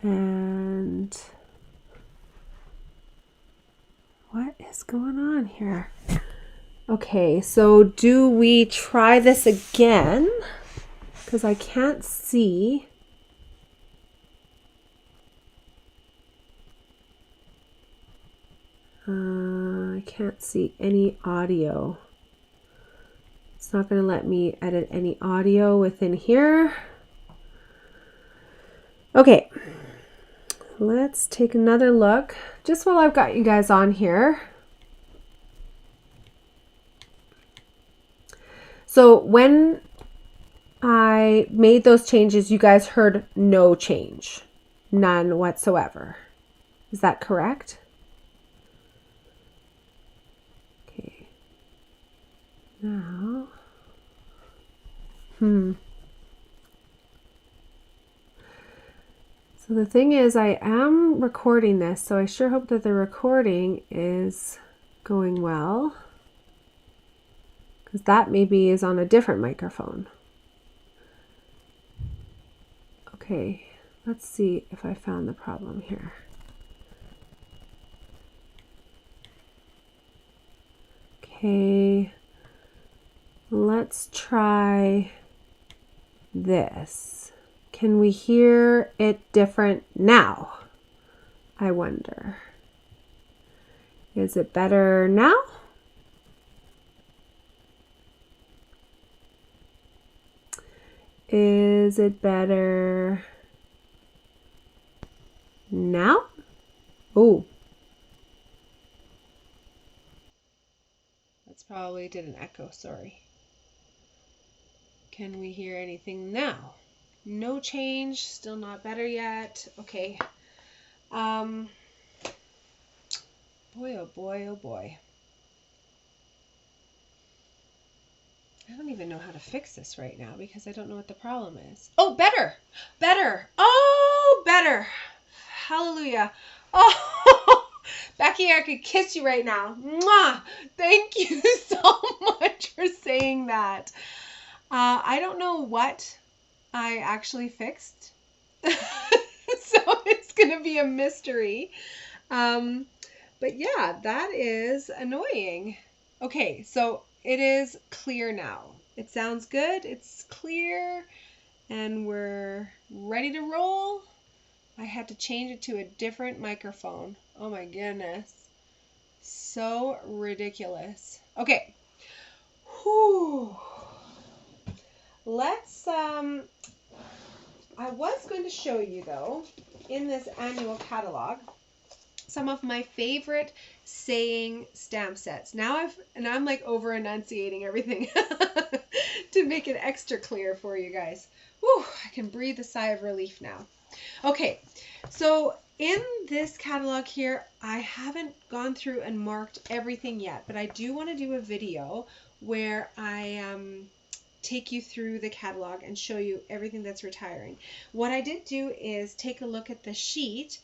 And what is going on here? Okay, so do we try this again? Because I can't see. I can't see any audio. It's not going to let me edit any audio within here. Okay, let's take another look just while I've got you guys on here. So when I made those changes, you guys heard no change, none whatsoever. Is that correct? Okay. Now, So the thing is, I am recording this, so I sure hope that the recording is going well, because that maybe is on a different microphone. Okay, let's see if I found the problem here. Okay, let's try this. Can we hear it different now? I wonder. Is it better now? Is it better now? Oh. That's probably did an echo, sorry. Can we hear anything now? No change, still not better yet. Okay. Boy, oh boy, oh boy. I don't even know how to fix this right now because I don't know what the problem is. Oh, better! Better! Oh, better! Hallelujah. Oh, Becky, I could kiss you right now. Mwah! Thank you so much for saying that. I don't know what I actually fixed. So it's going to be a mystery. But yeah, that is annoying. Okay, so it is clear now. It sounds good. It's clear. And we're ready to roll. I had to change it to a different microphone. Oh my goodness. So ridiculous. Okay. Whew. Let's, I was going to show you though, in this annual catalog, some of my favorite saying stamp sets. Now I'm like over enunciating everything to make it extra clear for you guys. Whew, I can breathe a sigh of relief now. Okay, so in this catalog here, I haven't gone through and marked everything yet, but I do want to do a video where I take you through the catalog and show you everything that's retiring. What I did do is take a look at the sheet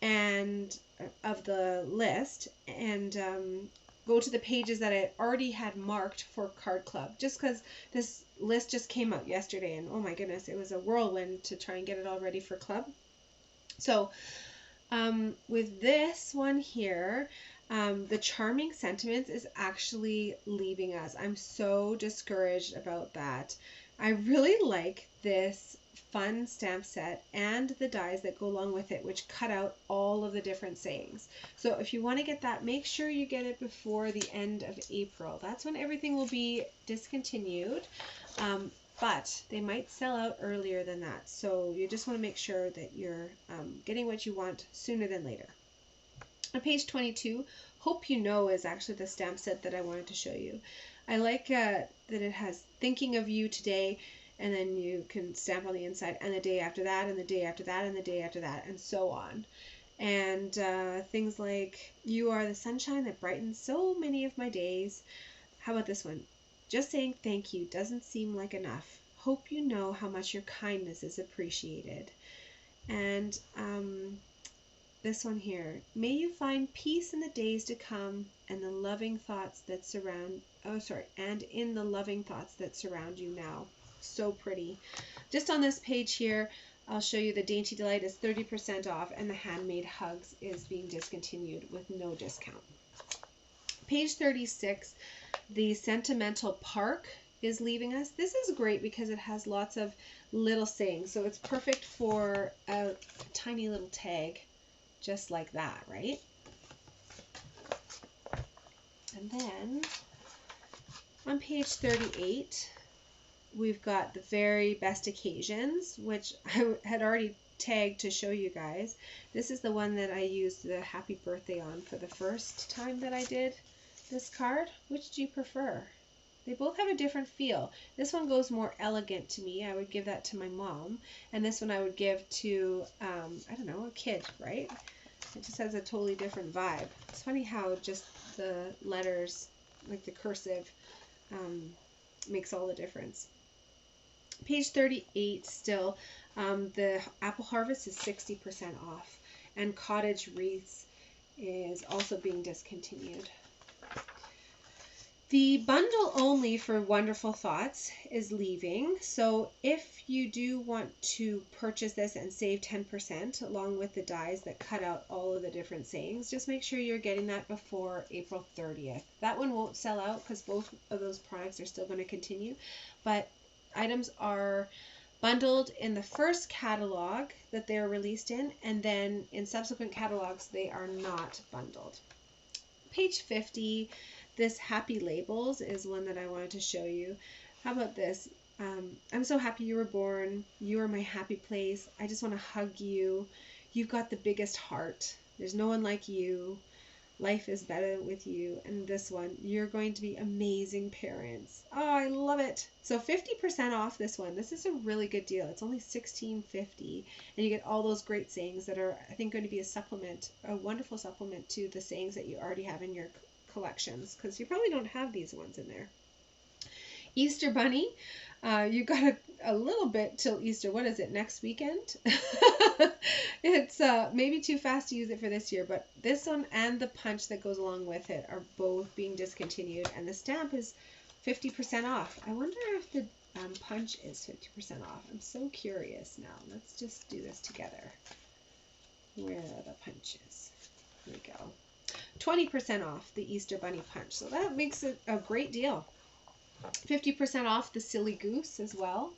and of the list and go to the pages that I already had marked for Card Club, just because this list just came out yesterday and oh my goodness, it was a whirlwind to try and get it all ready for club. So with this one here, the Charming Sentiments is actually leaving us. I'm so discouraged about that. I really like this fun stamp set and the dies that go along with it, which cut out all of the different sayings. So if you want to get that, make sure you get it before the end of April. That's when everything will be discontinued. But they might sell out earlier than that. So you just want to make sure that you're getting what you want sooner than later. On page 22, Hope You Know is actually the stamp set that I wanted to show you. I like that it has thinking of you today, and then you can stamp on the inside, and the day after that, and the day after that, and the day after that, and so on. And things like, you are the sunshine that brightens so many of my days. How about this one? Just saying thank you doesn't seem like enough. Hope you know how much your kindness is appreciated. And this one here, may you find peace in the days to come and the loving thoughts that surround, and in the loving thoughts that surround you now. So pretty. Just on this page here, I'll show you the Dainty Delight is 30% off, and the Handmade Hugs is being discontinued with no discount. Page 36, the Sentimental Park is leaving us. This is great because it has lots of little sayings, so it's perfect for a tiny little tag just like that, right? And then on page 38, we've got the Very Best Occasions, which I had already tagged to show you guys. This is the one that I used the happy birthday on for the first time that I did this card. Which do you prefer? They both have a different feel. This one goes more elegant to me. I would give that to my mom. And this one I would give to, I don't know, a kid, right? It just has a totally different vibe. It's funny how just the letters, like the cursive, makes all the difference. Page 38 still, the Apple Harvest is 60% off. And Cottage Wreaths is also being discontinued. The bundle only for Wonderful Thoughts is leaving, so if you do want to purchase this and save 10% along with the dies that cut out all of the different sayings, just make sure you're getting that before April 30th. That one won't sell out because both of those products are still going to continue, but items are bundled in the first catalog that they're released in, and then in subsequent catalogs they are not bundled. Page 50, this Happy Labels is one that I wanted to show you. How about this? I'm so happy you were born. You are my happy place. I just want to hug you. You've got the biggest heart. There's no one like you. Life is better with you. And this one, you're going to be amazing parents. Oh, I love it. So 50% off this one. This is a really good deal. It's only $16.50, and you get all those great sayings that are, I think, going to be a supplement, a wonderful supplement to the sayings that you already have in your collections, because you probably don't have these ones in there. Easter Bunny, you got a little bit till Easter. What is it, next weekend? It's maybe too fast to use it for this year, but this one and the punch that goes along with it are both being discontinued, and the stamp is 50% off. I wonder if the punch is 50% off. I'm so curious now. Let's just do this together. Where are the punches? Here we go. 20% off the Easter Bunny punch. So that makes it a great deal. 50% off the Silly Goose as well.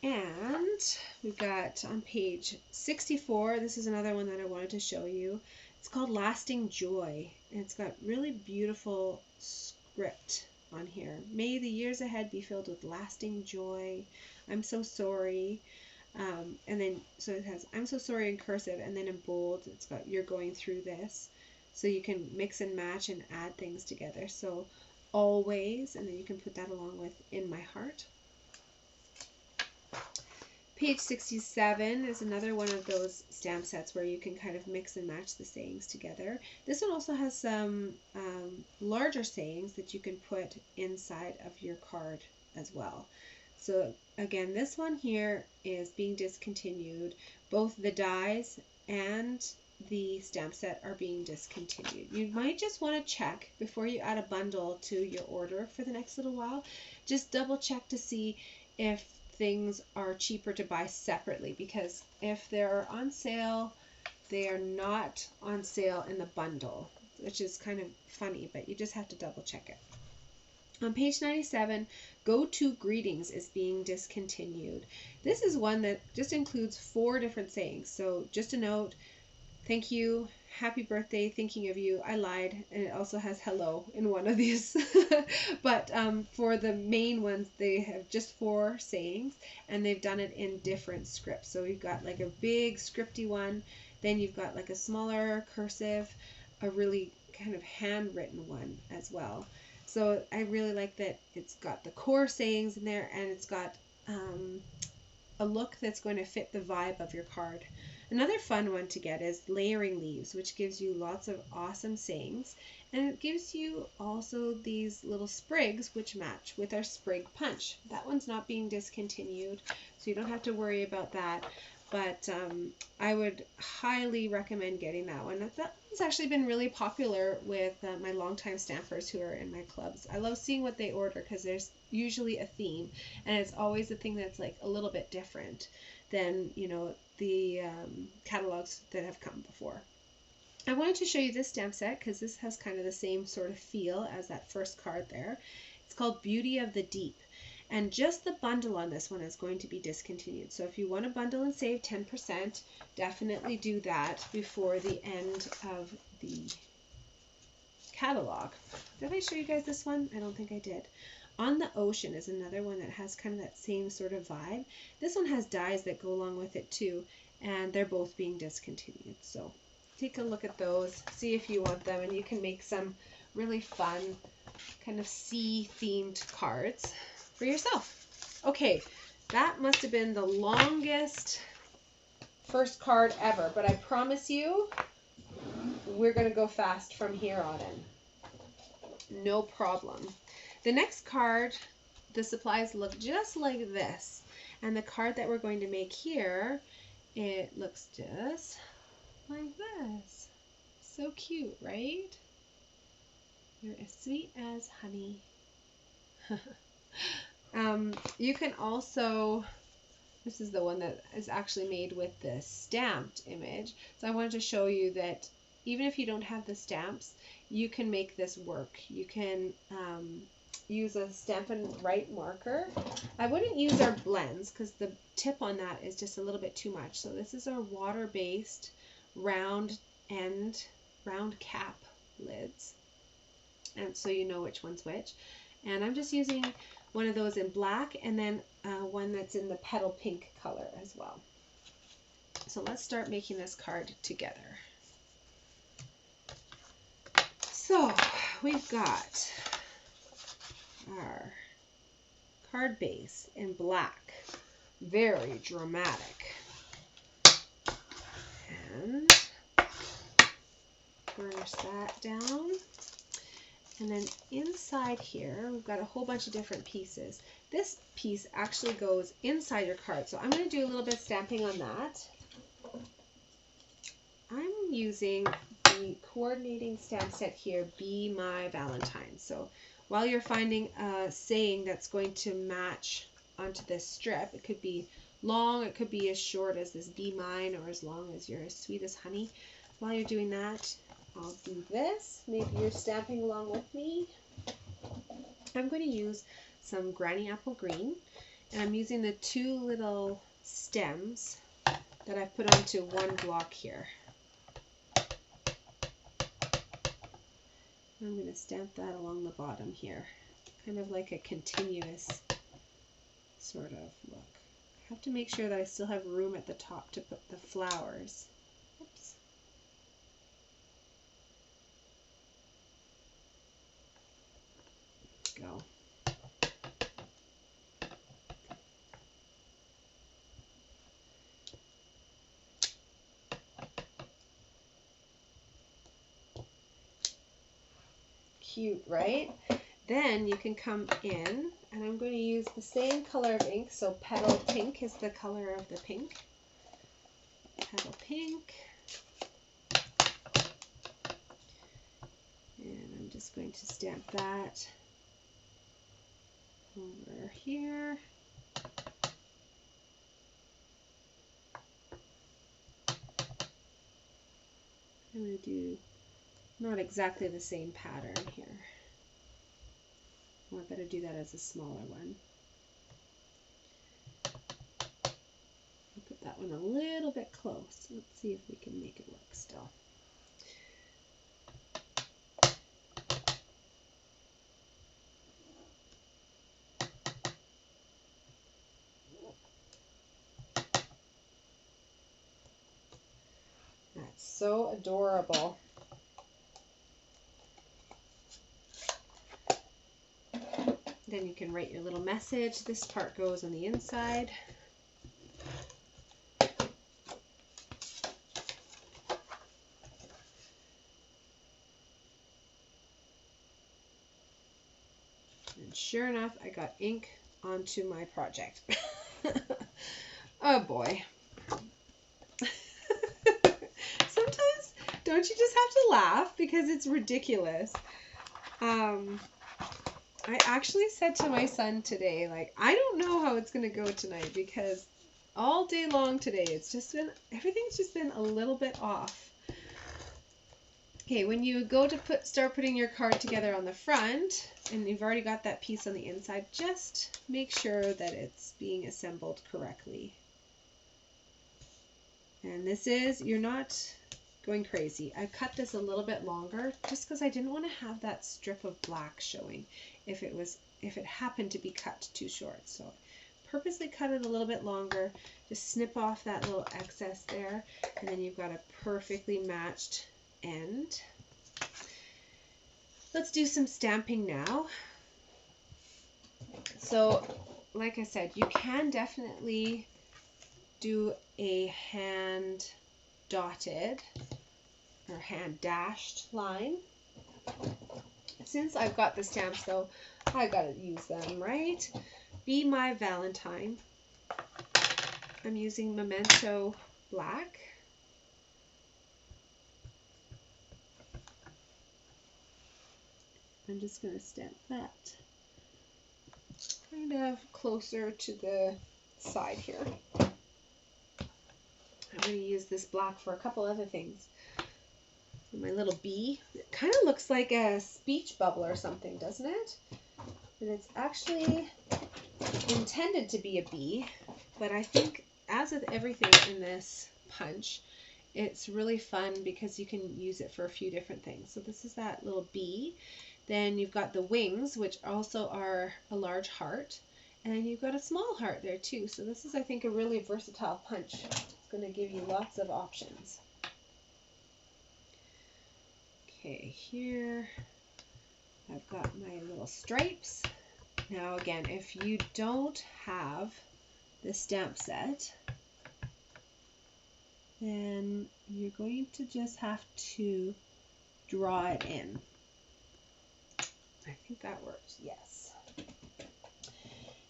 And we've got on page 64, this is another one that I wanted to show you. It's called Lasting Joy, and it's got really beautiful script on here. May the years ahead be filled with lasting joy. I'm so sorry. And then, so it has, I'm so sorry in cursive, and then in bold, it's got, you're going through this. So you can mix and match and add things together. So always, and then you can put that along with in my heart. Page 67 is another one of those stamp sets where you can kind of mix and match the sayings together. This one also has some larger sayings that you can put inside of your card as well. So again, this one here is being discontinued. Both the dies and the stamp set are being discontinued. You might just want to check before you add a bundle to your order for the next little while. Just double check to see if things are cheaper to buy separately, because if they're on sale, they are not on sale in the bundle, which is kind of funny, but you just have to double check it. On page 97, Go To Greetings is being discontinued. This is one that just includes 4 different sayings. So just a note, thank you, happy birthday, thinking of you, I lied, and it also has hello in one of these. But for the main ones, they have just 4 sayings, and they've done it in different scripts. So you've got like a big scripty one, then you've got like a smaller cursive, a really kind of handwritten one as well. So I really like that it's got the core sayings in there, and it's got a look that's going to fit the vibe of your card. Another fun one to get is Layering Leaves, which gives you lots of awesome sayings, and it gives you also these little sprigs which match with our sprig punch. That one's not being discontinued, so you don't have to worry about that, but I would highly recommend getting that one. That one's actually been really popular with my longtime stampers who are in my clubs. I love seeing what they order because there's usually a theme, and it's always a thing that's like a little bit different than, you know, the catalogs that have come before. I wanted to show you this stamp set because this has kind of the same sort of feel as that first card there. It's called Beauty of the Deep, and just the bundle on this one is going to be discontinued. So if you want to bundle and save 10%, definitely do that before the end of the catalog. Did I show you guys this one? I don't think I did. On the Ocean is another one that has kind of that same sort of vibe. This one has dies that go along with it too, and they're both being discontinued. So take a look at those, see if you want them, and you can make some really fun kind of sea themed cards for yourself. Okay, that must have been the longest first card ever, but I promise you we're going to go fast from here on in. No problem. The next card, the supplies look just like this. And the card that we're going to make here, it looks just like this. So cute, right? You're as sweet as honey. You can also, this is the one that is actually made with the stamped image. So I wanted to show you that even if you don't have the stamps, you can make this work. You can use a Stampin' Right marker. I wouldn't use our blends because the tip on that is just a little bit too much. So this is our water-based round cap lids. And so you know which one's which. And I'm just using one of those in black and then one that's in the petal pink color as well. So let's start making this card together. So we've got our card base in black, very dramatic, and burnish that down. And then inside here we've got a whole bunch of different pieces. This piece actually goes inside your card, so I'm going to do a little bit of stamping on that. I'm using the coordinating stamp set here, Be My Valentine. So while you're finding a saying that's going to match onto this strip, it could be long, it could be as short as this Be Mine, or as long as You're as sweet as honey. While you're doing that, I'll do this. Maybe you're stamping along with me. I'm going to use some Granny Apple Green, and I'm using the 2 little stems that I've put onto one block here. I'm going to stamp that along the bottom here, kind of like a continuous sort of look. I have to make sure that I still have room at the top to put the flowers. Oops. Go. Cute, right? Then you can come in, and I'm going to use the same color of ink, so Petal Pink is the color of the pink. Petal Pink. And I'm just going to stamp that over here. I'm going to do not exactly the same pattern here. Well, I better do that as a smaller one. I'll put that one a little bit close. Let's see if we can make it work still. That's so adorable. Then you can write your little message. This part goes on the inside. And sure enough, I got ink onto my project. Oh boy. Sometimes, don't you just have to laugh because it's ridiculous? I actually said to my son today, like, I don't know how it's going to go tonight because all day long today, everything's just been a little bit off. Okay, when you go to start putting your card together on the front, and you've already got that piece on the inside, just make sure that it's being assembled correctly. And you're not going crazy. I cut this a little bit longer just because I didn't want to have that strip of black showing if it happened to be cut too short. So purposely cut it a little bit longer, just snip off that little excess there, and then you've got a perfectly matched end. Let's do some stamping now. So like I said, you can definitely do a hand dotted or hand dashed line. Since I've got the stamps though, I gotta use them, right? Be My Valentine. I'm using Memento Black. I'm just gonna stamp that kind of closer to the side here. I'm going to use this black for a couple other things. My little bee. It kind of looks like a speech bubble or something, doesn't it? And it's actually intended to be a bee, but I think as with everything in this punch, it's really fun because you can use it for a few different things. So this is that little bee. Then you've got the wings, which also are a large heart. And then you've got a small heart there too. So this is, I think, a really versatile punch. It's going to give you lots of options. Okay, here I've got my little stripes. Now again, if you don't have the stamp set, then you're going to just have to draw it in. I think that works, yes.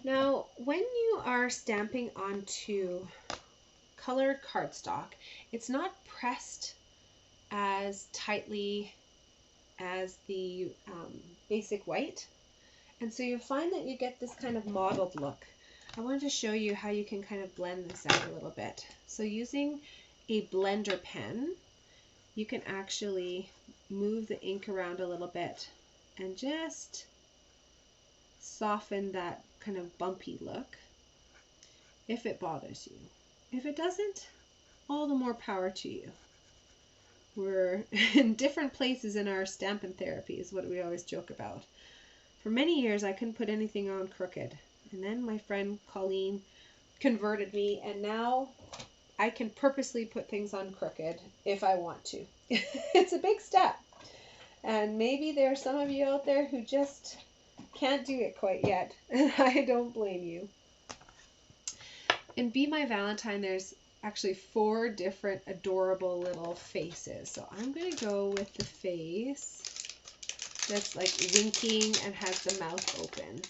Now, when you are stamping onto colored cardstock, it's not pressed as tightly as the basic white. And so you find that you get this kind of mottled look. I wanted to show you how you can kind of blend this out a little bit. So using a blender pen, you can actually move the ink around a little bit and just soften that kind of bumpy look if it bothers you. If it doesn't, all the more power to you. We're in different places in our Stampin' Therapy is what we always joke about. For many years I couldn't put anything on crooked, and then my friend Colleen converted me, and now I can purposely put things on crooked if I want to. It's a big step. And maybe there are some of you out there who just can't do it quite yet. And I don't blame you. In Be My Valentine, there's actually 4 different adorable little faces. So I'm going to go with the face that's like winking and has the mouth open.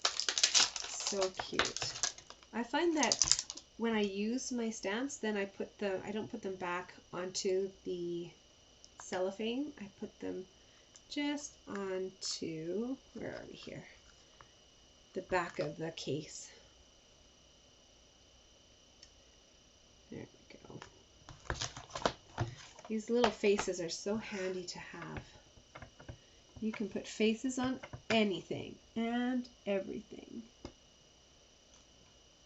So cute. I find that when I use my stamps, then I don't put them back onto the cellophane. I put them just onto, where are we here? The back of the case. There we go. These little faces are so handy to have. You can put faces on anything and everything.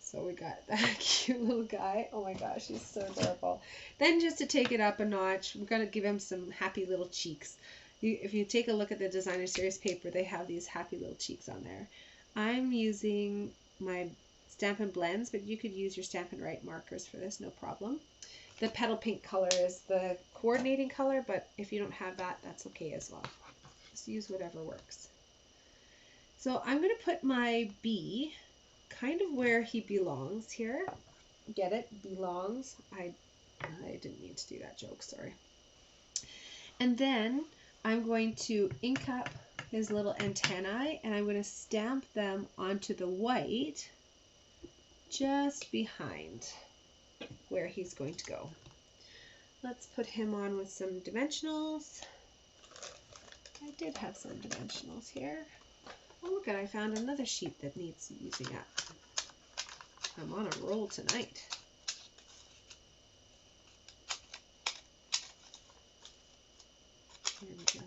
So we got that cute little guy. Oh my gosh, he's so adorable. Then just to take it up a notch, we're going to give him some happy little cheeks. If you take a look at the designer series paper, they have these happy little cheeks on there. I'm using my Stampin' Blends, but you could use your Stampin' Write markers for this, no problem. The petal pink color is the coordinating color, but if you don't have that, that's okay as well. Just use whatever works. So I'm going to put my bee kind of where he belongs here. Get it? Belongs. I didn't mean to do that joke, sorry. And then I'm going to ink up his little antennae, and I'm going to stamp them onto the white just behind where he's going to go. Let's put him on with some dimensionals. I did have some dimensionals here. Oh, look at, I found another sheet that needs using up. I'm on a roll tonight. Here we go.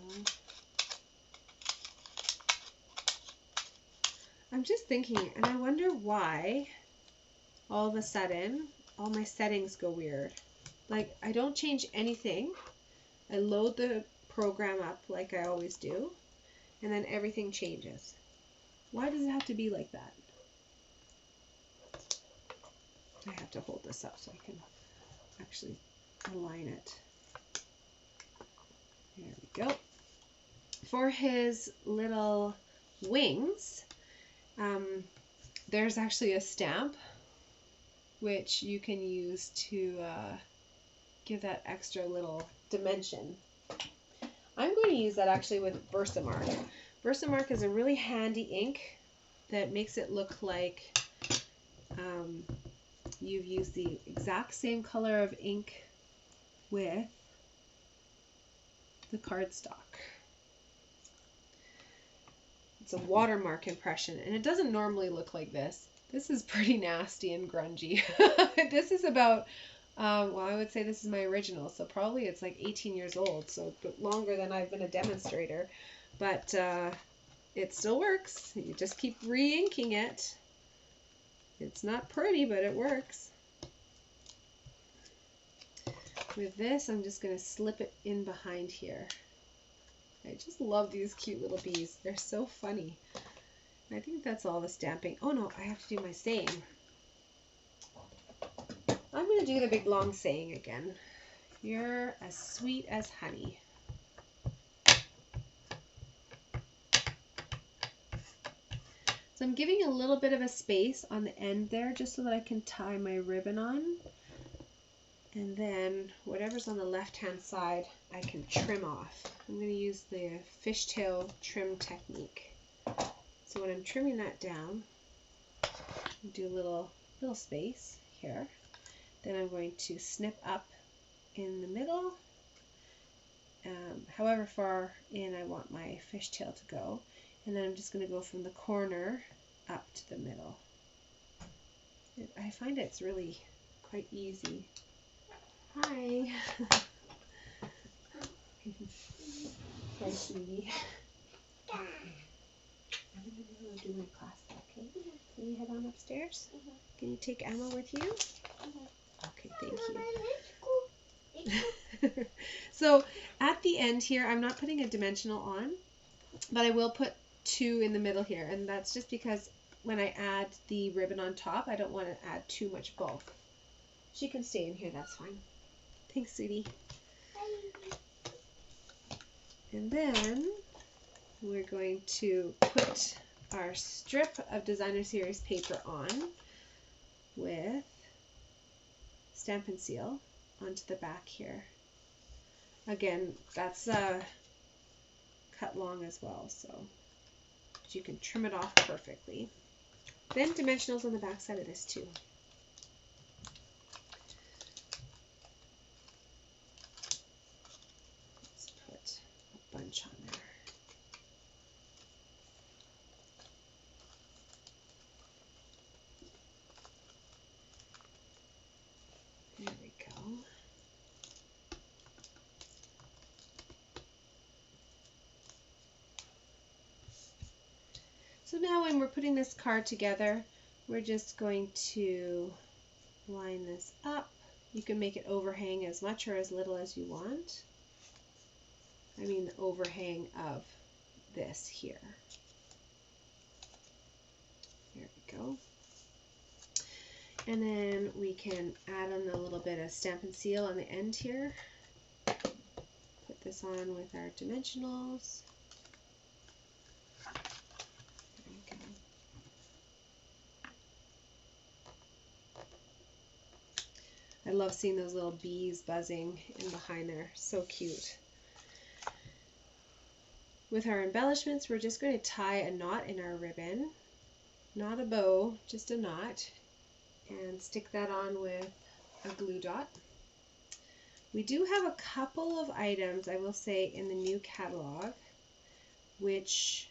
I'm just thinking, and I wonder why all of a sudden all my settings go weird. Like, I don't change anything. I load the program up like I always do, and then everything changes. Why does it have to be like that? I have to hold this up so I can actually align it. There we go. For his little wings, there's actually a stamp which you can use to give that extra little dimension. I'm going to use that actually with Versamark. Versamark is a really handy ink that makes it look like you've used the exact same color of ink with the cardstock. It's a watermark impression, and it doesn't normally look like this. This is pretty nasty and grungy. This is about, well, I would say this is my original, so probably it's like 18 years old, so longer than I've been a demonstrator. But it still works. You just keep re-inking it. It's not pretty, but it works. With this, I'm just going to slip it in behind here. I just love these cute little bees. They're so funny. I think that's all the stamping. Oh no, I have to do my saying. I'm going to do the big long saying again. You're as sweet as honey. So I'm giving a little bit of a space on the end there just so that I can tie my ribbon on. And then whatever's on the left-hand side, I can trim off. I'm going to use the fishtail trim technique. So when I'm trimming that down, do a little space here. Then I'm going to snip up in the middle, however far in I want my fishtail to go. And then I'm just going to go from the corner up to the middle. I find it's really quite easy. Hi. Hi, sweetie. I'm going to go do my class, okay? Can you head on upstairs? Can you take Emma with you? Okay, thank you. So at the end here, I'm not putting a dimensional on, but I will put 2 in the middle here, and that's just because when I add the ribbon on top, I don't want to add too much bulk. She can stay in here, that's fine. Thanks, sweetie. And then we're going to put our strip of designer series paper on with Stampin' Seal onto the back here. Again, that's cut long as well, so you can trim it off perfectly. Then dimensionals on the back side of this too. Let's put a bunch on there. There we go. So now when we're putting this card together, we're just going to line this up. You can make it overhang as much or as little as you want. I mean the overhang of this here. There we go. And then we can add on a little bit of Stampin' Seal on the end here. Put this on with our dimensionals. There we go. I love seeing those little bees buzzing in behind there. So cute. With our embellishments, we're just going to tie a knot in our ribbon. Not a bow, just a knot. And stick that on with a glue dot. We do have a couple of items, I will say, in the new catalog, which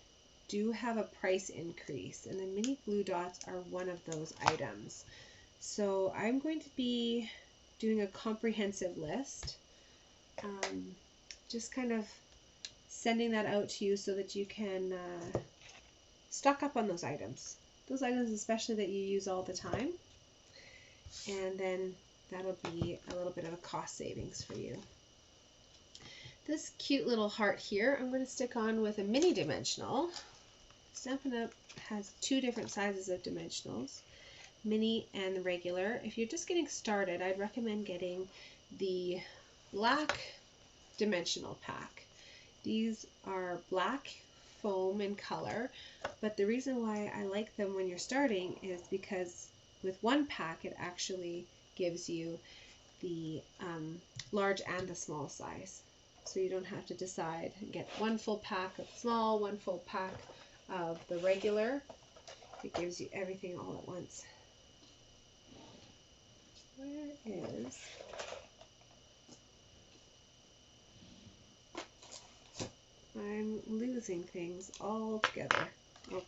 do have a price increase. And the mini glue dots are one of those items. So I'm going to be doing a comprehensive list, just kind of sending that out to you so that you can stock up on those items especially that you use all the time, and then that'll be a little bit of a cost savings for you. This cute little heart here I'm going to stick on with a mini dimensional. Stampin' Up! Has two different sizes of dimensionals, mini and the regular. If you're just getting started, I'd recommend getting the black dimensional pack. These are black foam in color, but the reason why I like them when you're starting is because with one pack it actually gives you the large and the small size. So you don't have to decide and get one full pack of small, one full pack of the regular. It gives you everything all at once. Where is... I'm losing things all together. Okay.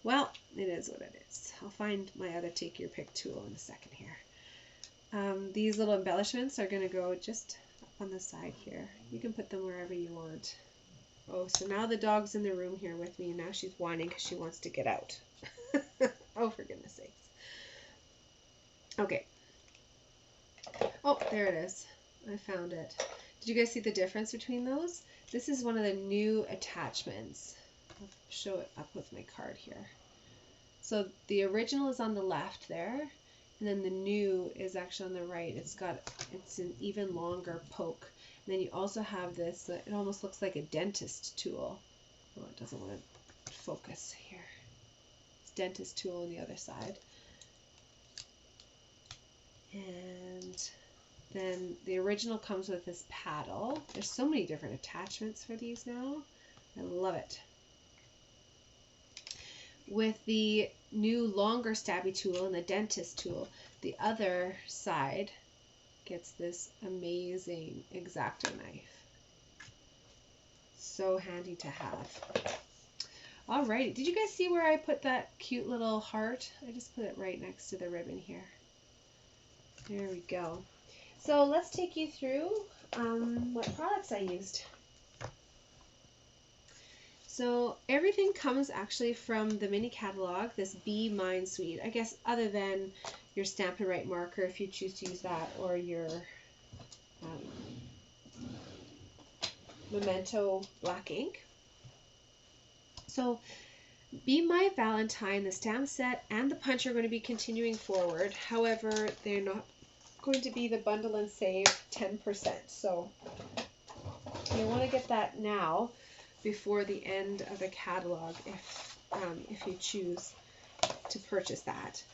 Well, it is what it is. I'll find my other take your pick tool in a second here. These little embellishments are going to go just up on the side here. You can put them wherever you want. Oh, so now the dog's in the room here with me, and now she's whining because she wants to get out. Oh, for goodness sakes. Okay. Oh, there it is. I found it. Did you guys see the difference between those? This is one of the new attachments. I'll show it up with my card here. So the original is on the left there, and then the new is actually on the right. It's an even longer poke. And then you also have this, it almost looks like a dentist tool. Oh, it doesn't want to focus here. It's dentist tool on the other side. And then the original comes with this paddle. There's so many different attachments for these now. I love it. With the new longer stabby tool and the dentist tool, the other side gets this amazing X-Acto knife. So handy to have. Alrighty, did you guys see where I put that cute little heart? I just put it right next to the ribbon here. There we go. So let's take you through what products I used. So everything comes actually from the mini catalog, this Be Mine suite. I guess other than your Stampin' Write marker, if you choose to use that, or your Memento black ink. So Be My Valentine, the stamp set, and the punch are going to be continuing forward. However, they're not going to be the bundle and save 10%. So you want to get that now before the end of the catalog if you choose to purchase that.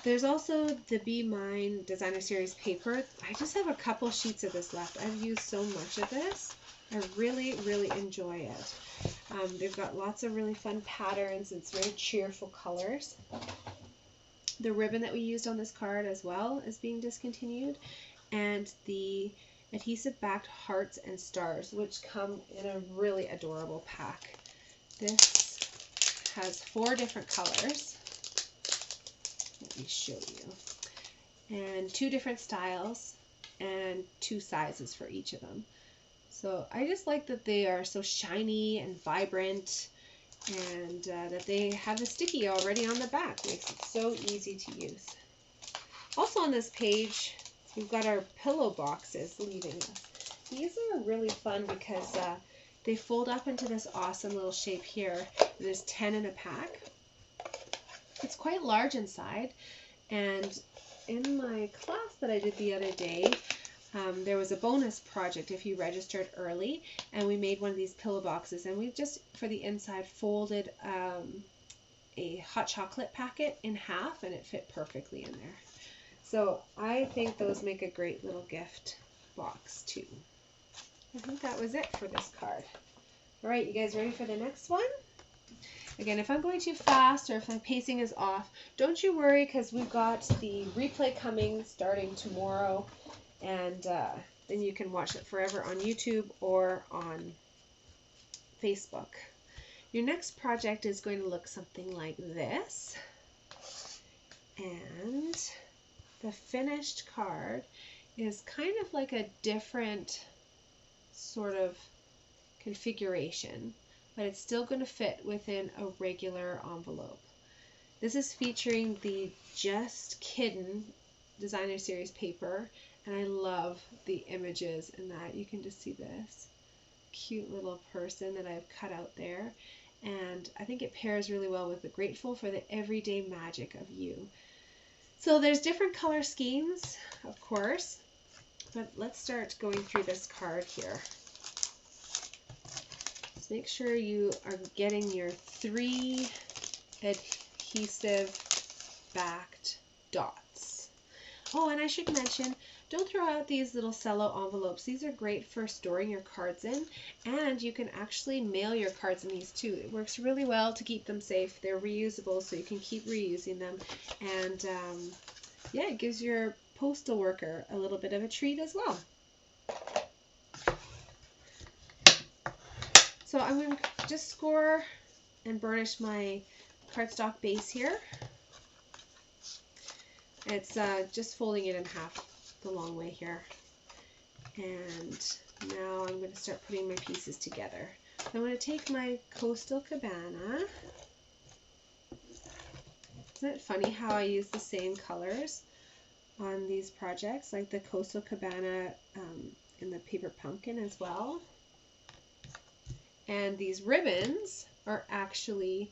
There's also the Be Mine Designer Series paper. I just have a couple sheets of this left. I've used so much of this. I really, really enjoy it. They've got lots of really fun patterns. It's very cheerful colors. The ribbon that we used on this card as well is being discontinued, and the adhesive backed hearts and stars, which come in a really adorable pack. This has 4 different colors. Let me show you. And 2 different styles and 2 sizes for each of them. So I just like that they are so shiny and vibrant, and that they have the sticky already on the back. Makes it so easy to use. Also on this page, we've got our pillow boxes leaving us. These are really fun because they fold up into this awesome little shape here. There's 10 in a pack. It's quite large inside, and in my class that I did the other day, there was a bonus project if you registered early, and we made one of these pillow boxes, and we just, for the inside, folded a hot chocolate packet in half, and it fit perfectly in there. So I think those make a great little gift box too. I think that was it for this card. All right, you guys ready for the next one? Again, if I'm going too fast or if my pacing is off, don't you worry, because we've got the replay coming starting tomorrow, and then you can watch it forever on YouTube or on Facebook. Your next project is going to look something like this, and the finished card is kind of like a different sort of configuration, but it's still going to fit within a regular envelope. This is featuring the Just Kiddin' designer series paper, and I love the images in that. You can just see this cute little person that I've cut out there, and I think it pairs really well with the Grateful for the Everyday Magic of You. So there's different color schemes, of course, but let's start going through this card here. Just make sure you are getting your 3 adhesive backed dots. Oh, and I should mention, don't throw out these little cello envelopes. These are great for storing your cards in, and you can actually mail your cards in these too. It works really well to keep them safe. They're reusable, so you can keep reusing them, and yeah, it gives your postal worker a little bit of a treat as well. So I'm going to just score and burnish my cardstock base here. It's just folding it in half the long way here. And now I'm going to start putting my pieces together. I'm going to take my 𝘾𝙧𝙚𝙚𝙚. Isn't it funny how I use the same colors on these projects, like the 𝘾𝙧𝙚𝙚𝙚 in the paper pumpkin as well? And these ribbons are actually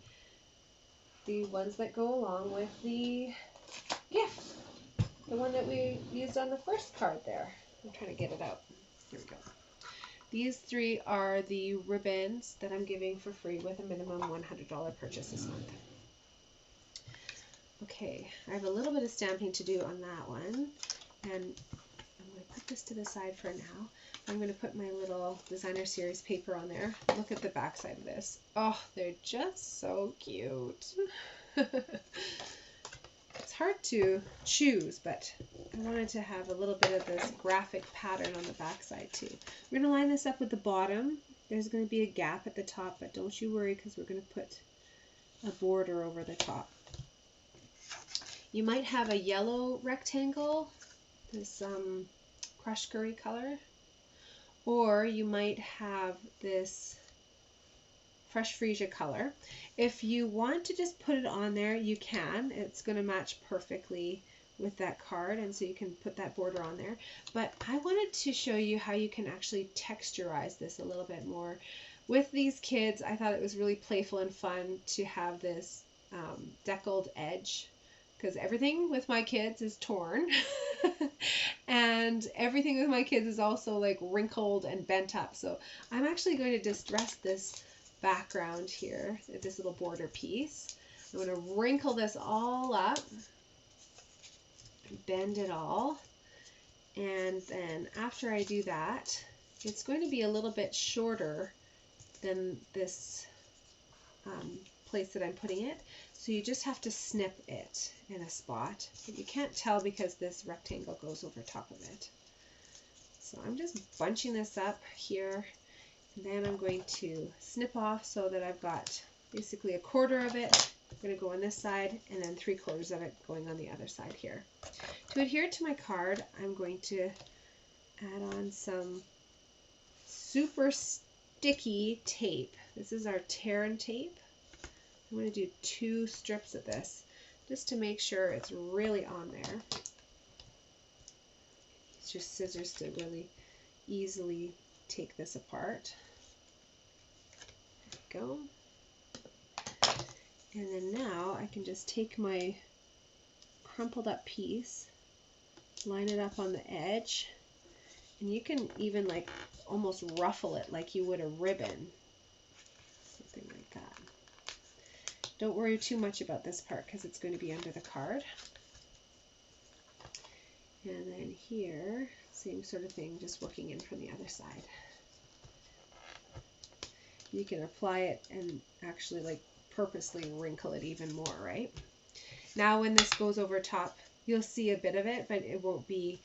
the ones that go along with the gift. The one that we used on the first card there. I'm trying to get it out. Here we go. These 3 are the ribbons that I'm giving for free with a minimum $100 purchase this month. Okay, I have a little bit of stamping to do on that one, and I'm going to put this to the side for now. I'm going to put my little designer series paper on there. Look at the back side of this. Oh, they're just so cute. It's hard to choose, but I wanted to have a little bit of this graphic pattern on the back side too. We're going to line this up with the bottom. There's going to be a gap at the top, but don't you worry, because we're going to put a border over the top. You might have a yellow rectangle, this crushed curry color, or you might have this fresh freesia color. If you want to just put it on there, you can. It's going to match perfectly with that card, and so you can put that border on there. But I wanted to show you how you can actually texturize this a little bit more. With these kids, I thought it was really playful and fun to have this deckled edge, because everything with my kids is torn and everything with my kids is also like wrinkled and bent up. So I'm actually going to distress this background here, this little border piece. I'm going to wrinkle this all up, bend it all, and then after I do that, it's going to be a little bit shorter than this place that I'm putting it. So you just have to snip it in a spot, but you can't tell because this rectangle goes over top of it. So I'm just bunching this up here, and then I'm going to snip off so that I've got basically 1/4 of it. I'm going to go on this side, and then 3/4 of it going on the other side here. To adhere to my card, I'm going to add on some super sticky tape. This is our tear and tape. I'm going to do 2 strips of this just to make sure it's really on there. It's just scissors to really easily take this apart. There we go. And then now I can just take my crumpled up piece, line it up on the edge, and you can even like almost ruffle it like you would a ribbon, something like that. Don't worry too much about this part because it's going to be under the card. And then here, same sort of thing, just working in from the other side. You can apply it and actually like purposely wrinkle it even more, right? Now when this goes over top, you'll see a bit of it, but it won't be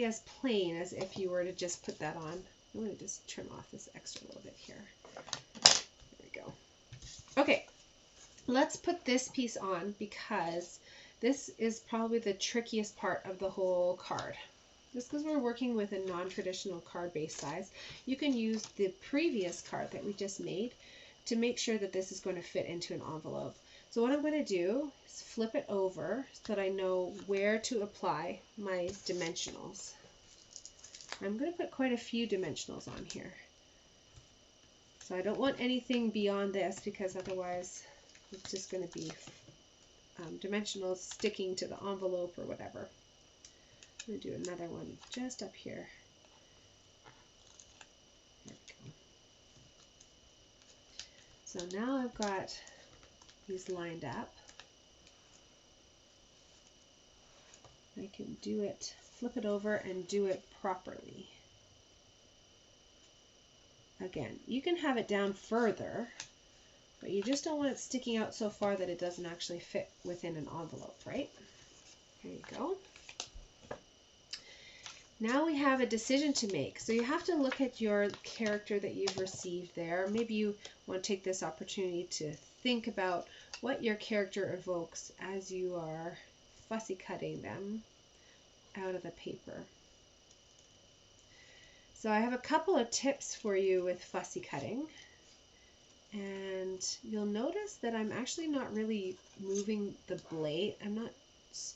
as plain as if you were to just put that on. I'm going to just trim off this extra little bit here. There we go. Okay, let's put this piece on because this is probably the trickiest part of the whole card. Just because we're working with a non-traditional card base size, you can use the previous card that we just made to make sure that this is going to fit into an envelope. So what I'm going to do is flip it over so that I know where to apply my dimensionals. I'm going to put quite a few dimensionals on here. So I don't want anything beyond this because otherwise it's just going to be dimensionals sticking to the envelope or whatever. I'm going to do another one just up here. There we go. So now I've got these lined up. I can do it, flip it over and do it properly. Again, you can have it down further, but you just don't want it sticking out so far that it doesn't actually fit within an envelope, right? There you go. Now we have a decision to make. So you have to look at your character that you've received there. Maybe you want to take this opportunity to think about what your character evokes as you are fussy cutting them out of the paper. So I have a couple of tips for you with fussy cutting. And you'll notice that I'm actually not really moving the blade. I'm not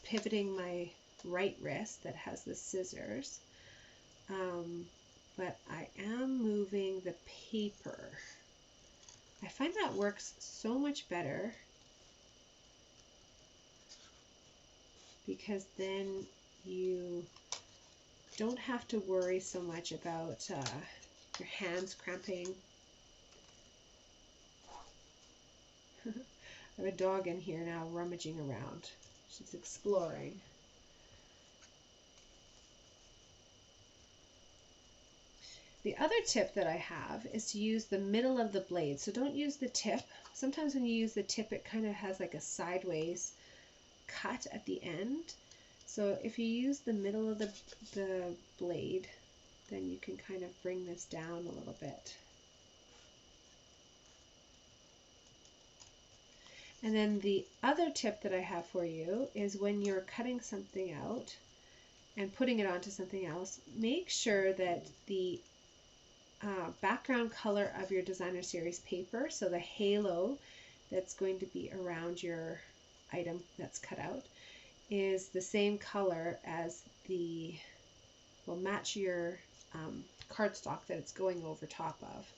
pivoting my right wrist that has the scissors, but I am moving the paper. I find that works so much better because then you don't have to worry so much about your hands cramping. I have a dog in here now rummaging around. She's exploring. The other tip that I have is to use the middle of the blade. So don't use the tip. Sometimes when you use the tip, it kind of has like a sideways cut at the end. So if you use the middle of the blade, then you can kind of bring this down a little bit. And then the other tip that I have for you is when you're cutting something out and putting it onto something else, make sure that the background color of your designer series paper, so the halo that's going to be around your item that's cut out, is the same color as will match your cardstock that it's going over top of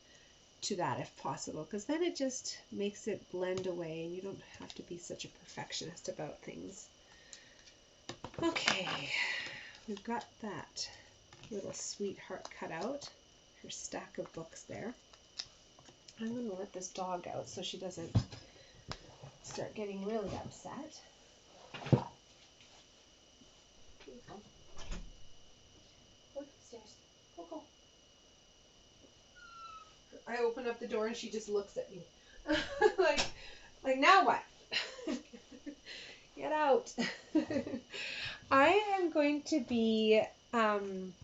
to that if possible, because then it just makes it blend away and you don't have to be such a perfectionist about things. Okay, we've got that little sweetheart cut out, her stack of books there. I'm going to let this dog out so she doesn't start getting really upset. Go upstairs. Go. I open up the door and she just looks at me. like now what? Get out. I am going to be, well,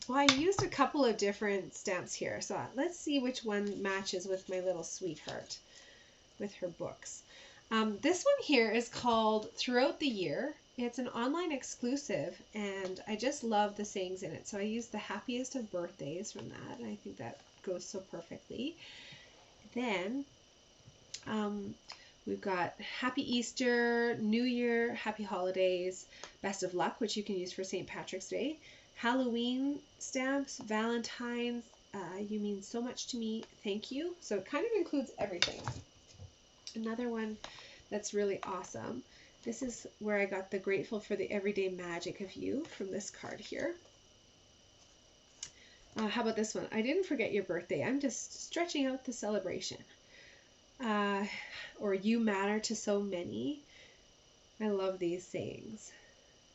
I used a couple of different stamps here. So let's see which one matches with my little sweetheart with her books. This one here is called Throughout the Year. It's an online exclusive and I just love the sayings in it. So I used the happiest of birthdays from that. And I think that goes so perfectly. then we've got Happy Easter, New Year, Happy Holidays, Best of Luck, which you can use for St. Patrick's Day, Halloween stamps, Valentine's, you mean so much to me, thank you. So it kind of includes everything. Another one that's really awesome. This is where I got the grateful for the everyday magic of you from this card here. How about this one? I didn't forget your birthday. I'm just stretching out the celebration. Or you matter to so many. I love these sayings.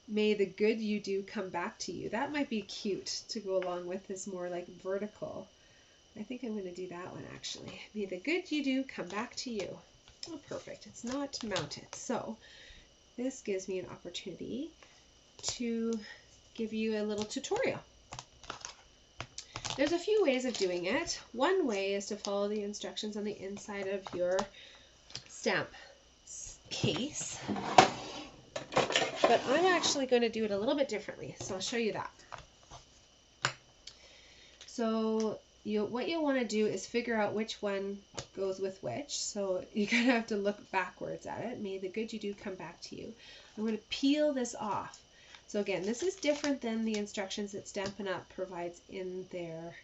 May the good you do come back to you. That might be cute to go along with this more like vertical. I think I'm going to do that one actually. May the good you do come back to you. Oh, perfect. It's not mounted. So this gives me an opportunity to give you a little tutorial. There's a few ways of doing it. One way is to follow the instructions on the inside of your stamp case. But I'm actually going to do it a little bit differently, so I'll show you that. So what you'll want to do is figure out which one goes with which. So you're going to have to look backwards at it. May the good you do come back to you. I'm going to peel this off. So again, this is different than the instructions that Stampin' Up! Provides in their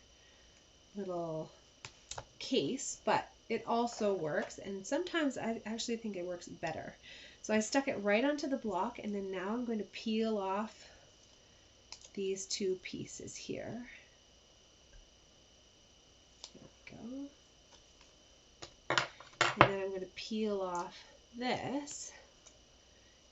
little case, but it also works, and sometimes I actually think it works better. So I stuck it right onto the block, and then now I'm going to peel off these two pieces here. There we go. And then I'm going to peel off this.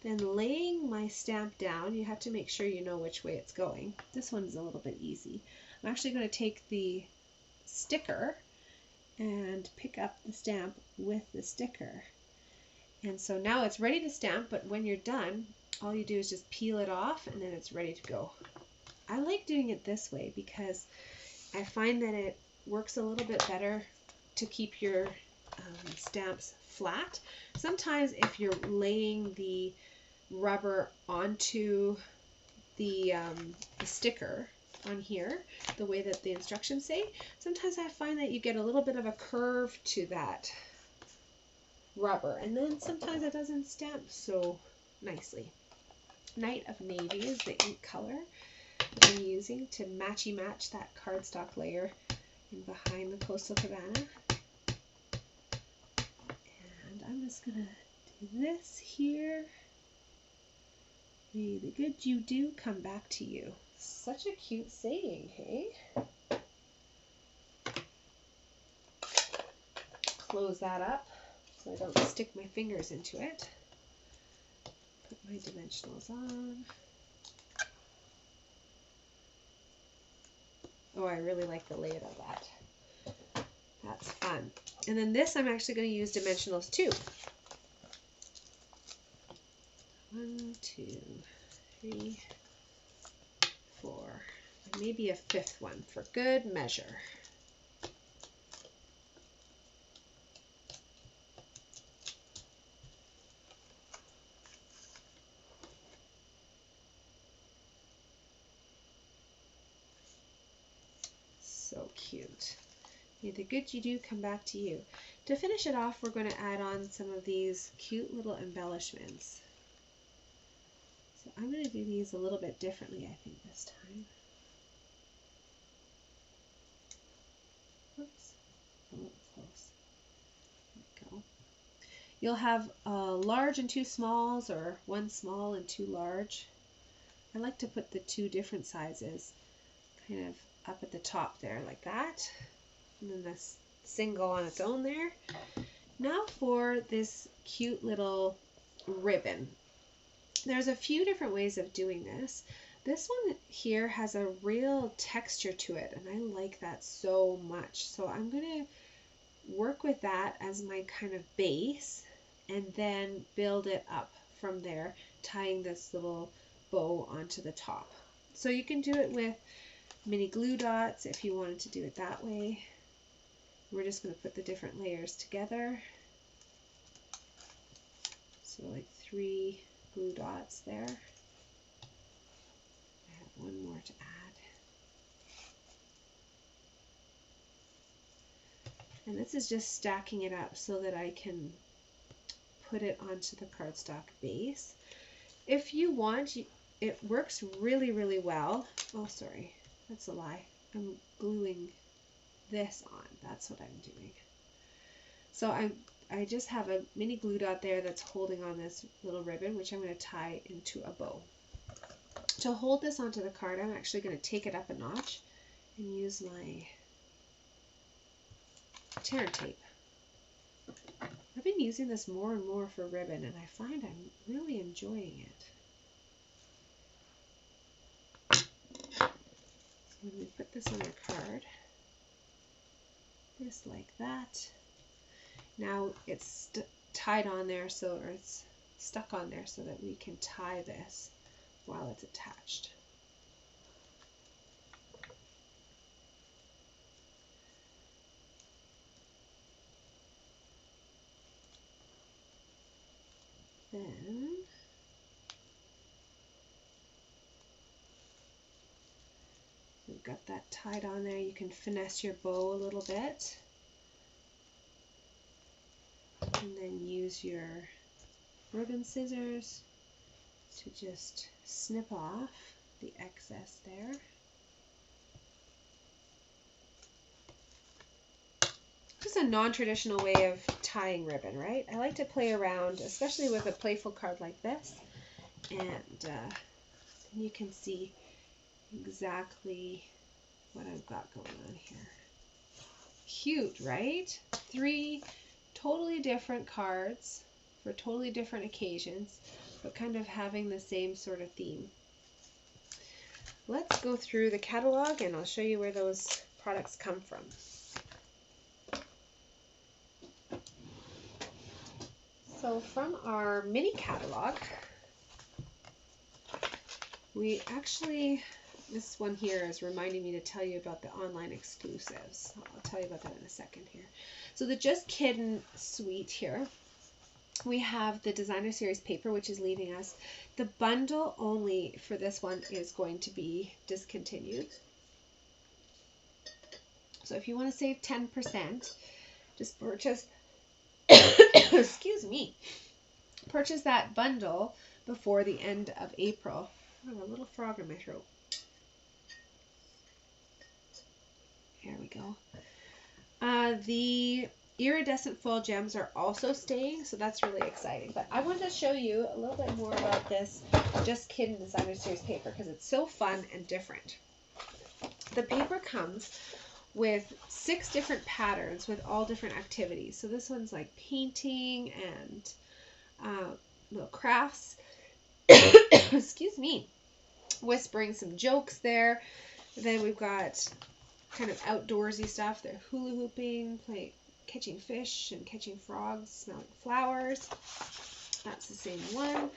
Then laying my stamp down, you have to make sure you know which way it's going. This one's a little bit easy. I'm actually going to take the sticker and pick up the stamp with the sticker. And so now it's ready to stamp, but when you're done, all you do is just peel it off and then it's ready to go. I like doing it this way because I find that it works a little bit better to keep your stamps flat. Sometimes if you're laying the rubber onto the sticker on here, the way that the instructions say, sometimes I find that you get a little bit of a curve to that rubber, and then sometimes it doesn't stamp so nicely. Night of Navy is the ink color that I'm using to matchy match that cardstock layer in behind the Coastal Cabana. And I'm just gonna do this here. May the good you do come back to you. Such a cute saying, hey? Close that up so I don't stick my fingers into it. Put my dimensionals on. Oh, I really like the layout of that. That's fun. And then this I'm actually going to use dimensionals too. 1, 2, 3, 4, and maybe a fifth one for good measure. So cute. May the good you do come back to you. To finish it off, we're going to add on some of these cute little embellishments. So I'm going to do these a little bit differently, I think, this time. Oops, a little close. There we go. You'll have a large and 2 smalls, or 1 small and 2 large. I like to put the 2 different sizes kind of up at the top there, like that. And then this single on its own there. Now for this cute little ribbon. There's a few different ways of doing this. This one here has a real texture to it, and I like that so much. So I'm going to work with that as my kind of base and then build it up from there, tying this little bow onto the top. So you can do it with mini glue dots if you wanted to do it that way. We're just going to put the different layers together. So like 3 glue dots there. I have 1 more to And this is just stacking it up so that I can put it onto the cardstock base. If you want, it works really, really well. Oh, sorry, that's a lie. I'm gluing this on. That's what I'm doing. So I just have a mini glue dot there that's holding on this little ribbon, which I'm going to tie into a bow. To hold this onto the card, I'm actually going to take it up a notch and use my tear tape. I've been using this more and more for ribbon, and I find I'm really enjoying it. So when we put this on our card, just like that. Now it's tied on there, or it's stuck on there so that we can tie this while it's attached. Then we've got that tied on there. You can finesse your bow a little bit and then use your ribbon scissors to just snip off the excess there. Just a non-traditional way of tying ribbon, right? I like to play around, especially with a playful card like this, and you can see exactly what I've got going on here. Cute, right? 3 totally different cards for totally different occasions, but kind of having the same sort of theme. Let's go through the catalog and I'll show you where those products come from. So from our mini catalog, we actually, this one here is reminding me to tell you about the online exclusives. I'll tell you about that in a second here. So the Just Kiddin' suite here, we have the designer series paper, which is leaving us. The bundle only for this one is going to be discontinued. So if you want to save 10%, just purchase excuse me, purchase that bundle before the end of April. I have a little frog in my throat. Here we go. The iridescent foil gems are also staying, so that's really exciting. But I wanted to show you a little bit more about this Just Kiddin' designer series paper because it's so fun and different. The paper comes with 6 different patterns with all different activities. So this one's like painting and little crafts. Excuse me. Whispering some jokes there. Then we've got kind of outdoorsy stuff. They're hula hooping, catching fish and catching frogs, smelling flowers. That's the same one.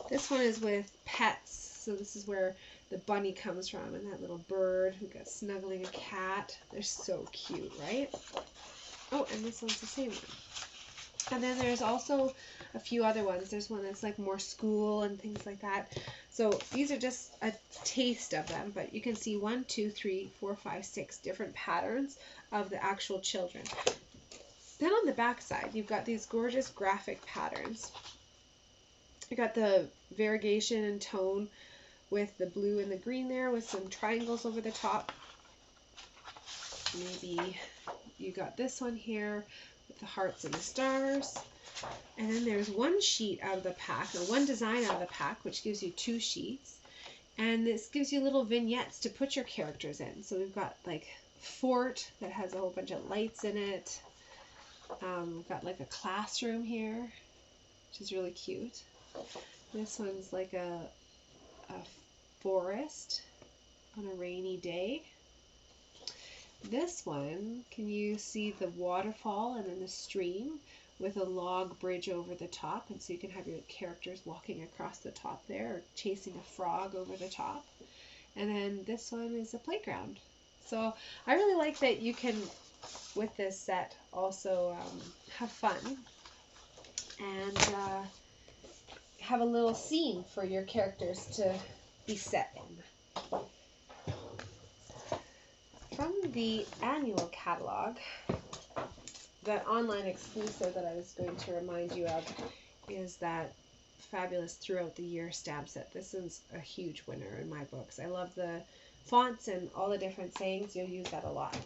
This one is with pets. So this is where the bunny comes from, and that little bird who got snuggling a cat. They're so cute, right? Oh, and this one's the same one. And then there's also a few other ones. There's one that's like more school and things like that. So these are just a taste of them, but you can see 1, 2, 3, 4, 5, 6 different patterns of the actual children. Then on the back side, you've got these gorgeous graphic patterns. You got the variegation and tone with the blue and the green there with some triangles over the top. Maybe you got this one here with the hearts and the stars. And then there's one sheet out of the pack, or one design out of the pack, which gives you 2 sheets. And this gives you little vignettes to put your characters in. So we've got like fort that has a whole bunch of lights in it. We've got like a classroom here, which is really cute. This one's like a forest on a rainy day. This one, can you see the waterfall and then the stream with a log bridge over the top, and so you can have your characters walking across the top there or chasing a frog over the top. And then this one is a playground. So I really like that you can, with this set, also have fun and have a little scene for your characters to be set in. From the annual catalog, the online exclusive that I was going to remind you of is that fabulous throughout the year stamp set. This is a huge winner in my books. I love the fonts and all the different sayings. You'll use that a lot.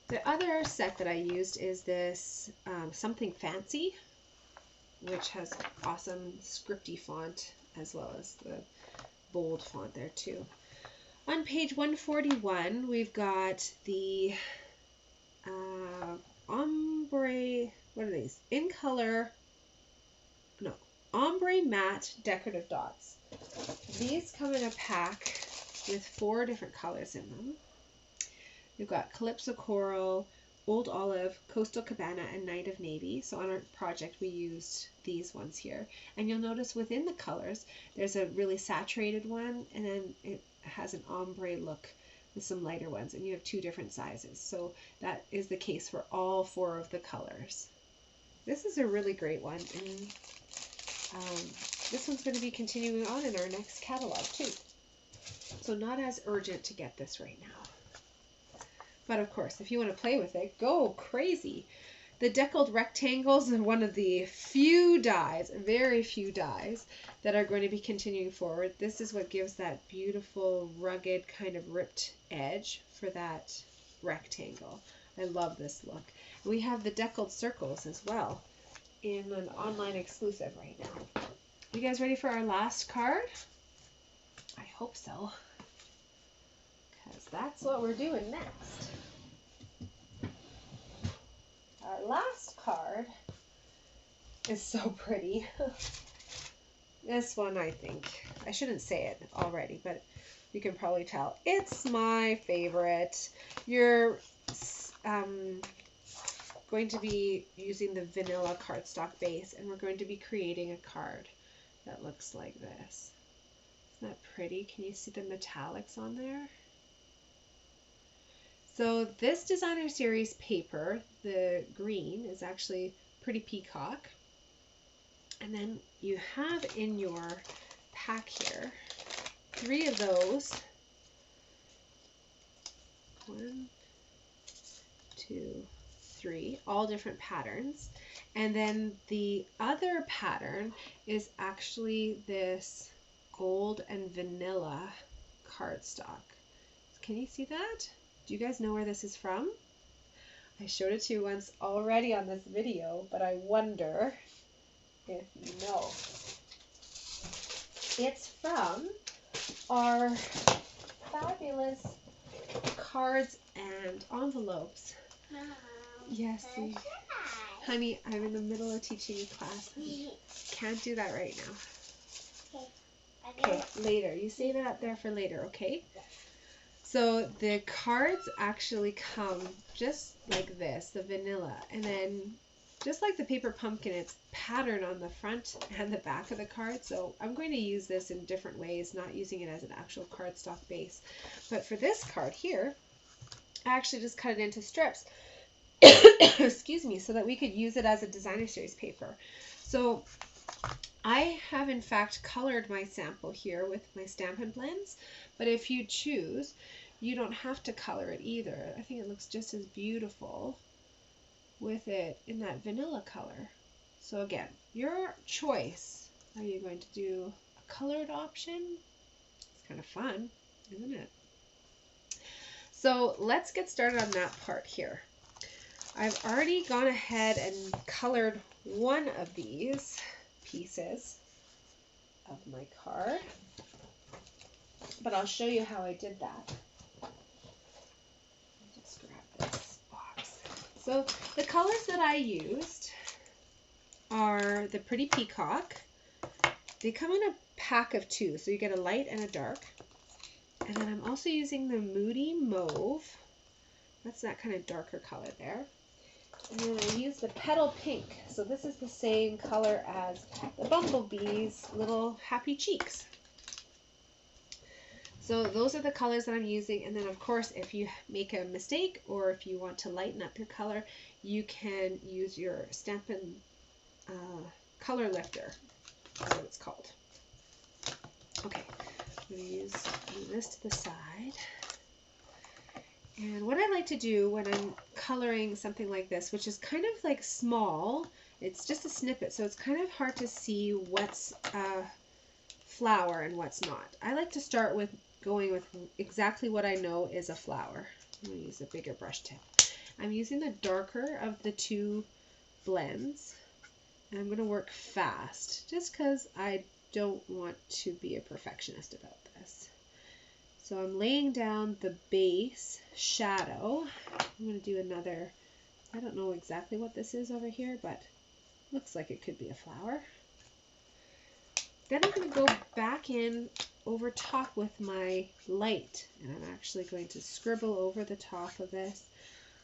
The other set that I used is this Something Fancy, which has awesome scripty font as well as the bold font there too. On page 141, we've got the ombre, what are these? Ombre matte decorative dots. These come in a pack with 4 different colors in them. We've got Calypso Coral, Old Olive, Coastal Cabana, and Night of Navy. So on our project we used these ones here. And you'll notice within the colors there's a really saturated one, and then it has an ombre look with some lighter ones, and you have 2 different sizes. So that is the case for all 4 of the colors. This is a really great one, and this one's going to be continuing on in our next catalog too. So not as urgent to get this right now. But of course, if you want to play with it, go crazy. The deckled rectangles are one of the few dies, very few dies, that are going to be continuing forward. This is what gives that beautiful, rugged, kind of ripped edge for that rectangle. I love this look. We have the deckled circles as well in an online exclusive right now. You guys ready for our last card? I hope so, because that's what we're doing next. Our last card is so pretty. This one, I think, I shouldn't say it already, but you can probably tell. It's my favorite. You're going to be using the vanilla cardstock base, and we're going to be creating a card that looks like this. Isn't that pretty? Can you see the metallics on there? So this designer series paper, the green, is actually Pretty Peacock. And then you have in your pack here 3 of those. 1, 2, 3, all different patterns. And then the other pattern is actually this gold and vanilla cardstock. Can you see that? Do you guys know where this is from? I showed it to you once already on this video, but I wonder if you know. It's from our fabulous cards and envelopes. Mom, Yes, honey, I'm in the middle of teaching a class. Can't do that right now. Okay, later. You save it up there for later, okay? So the cards actually come just like this, the vanilla, and then just like the paper pumpkin, it's patterned on the front and the back of the card. So I'm going to use this in different ways, not using it as an actual cardstock base. But for this card here, I actually just cut it into strips, excuse me, so that we could use it as a designer series paper. So I have in fact colored my sample here with my Stampin' Blends, but if you choose, you don't have to color it either. I think it looks just as beautiful with it in that vanilla color. So again, your choice. Are you going to do a colored option? It's kind of fun, isn't it? So let's get started on that part here. I've already gone ahead and colored one of these pieces of my card, but I'll show you how I did that. Just grab this box. So the colors that I used are the Pretty Peacock. They come in a pack of 2, so you get a light and a dark. And then I'm also using the Moody Mauve. That's that kind of darker color there. And then I use the Petal Pink. So this is the same color as the Bumblebee's little happy cheeks. So those are the colors that I'm using. And then of course, if you make a mistake or if you want to lighten up your color, you can use your Stampin' color lifter. That's what it's called. Okay, I'm going to move this to the side. And what I like to do when I'm coloring something like this, which is kind of like small, it's just a snippet, so it's kind of hard to see what's flower and what's not. I like to start with going with exactly what I know is a flower. I'm going to use a bigger brush tip. I'm using the darker of the two blends. And I'm going to work fast just because I don't want to be a perfectionist about this. So I'm laying down the base shadow. I'm going to do another, I don't know exactly what this is over here, but looks like it could be a flower. Then I'm going to go back in over top with my light, and I'm actually going to scribble over the top of this.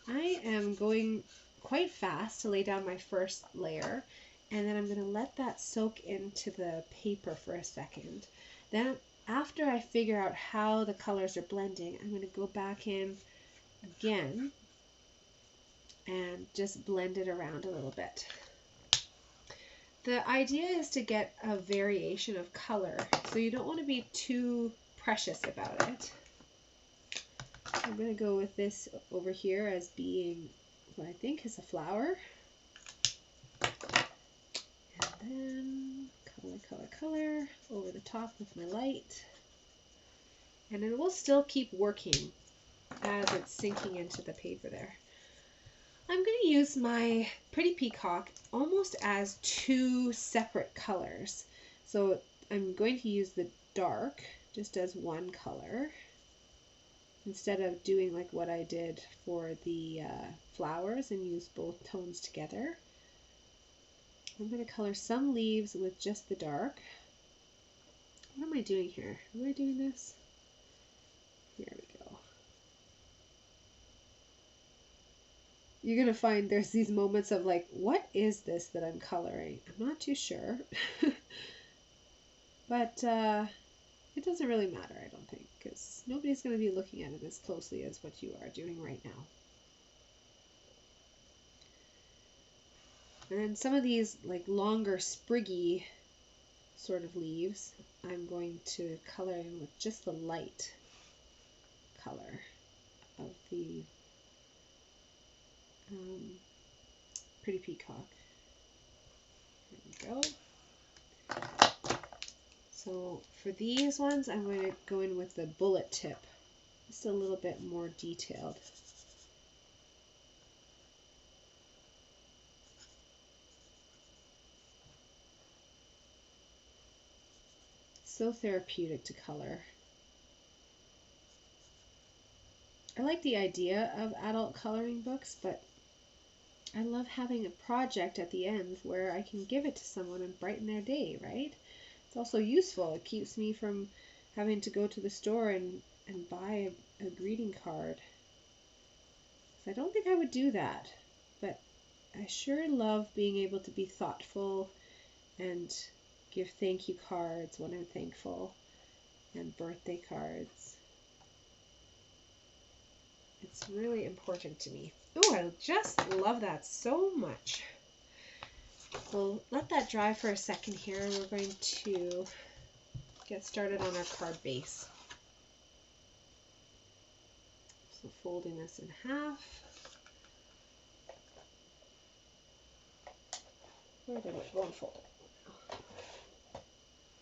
I am going quite fast to lay down my first layer, and then I'm going to let that soak into the paper for a second. Then after I figure out how the colors are blending, I'm going to go back in again and just blend it around a little bit. The idea is to get a variation of color, so you don't want to be too precious about it. I'm going to go with this over here as being what I think is a flower. And then color, color, color over the top with my light. And it will still keep working as it's sinking into the paper there. I'm going to use my Pretty Peacock almost as two separate colors. So I'm going to use the dark just as one color instead of doing like what I did for the flowers and use both tones together. I'm going to color some leaves with just the dark. What am I doing here? Am I doing this? Here we go. You're going to find there's these moments of like, what is this that I'm coloring? I'm not too sure. But it doesn't really matter, I don't think, because nobody's going to be looking at it as closely as what you are doing right now. And then some of these like longer spriggy sort of leaves, I'm going to color in with just the light color of the Pretty Peacock. There we go. So for these ones, I'm going to go in with the bullet tip, just a little bit more detailed. So therapeutic to color. I like the idea of adult coloring books, but I love having a project at the end where I can give it to someone and brighten their day, right? It's also useful. It keeps me from having to go to the store and buy a greeting card. So I don't think I would do that, but I sure love being able to be thoughtful and give thank you cards when I'm thankful and birthday cards. It's really important to me. Oh, I just love that so much. We'll let that dry for a second here. We're going to get started on our card base. So folding this in half. Where did it go and fold it?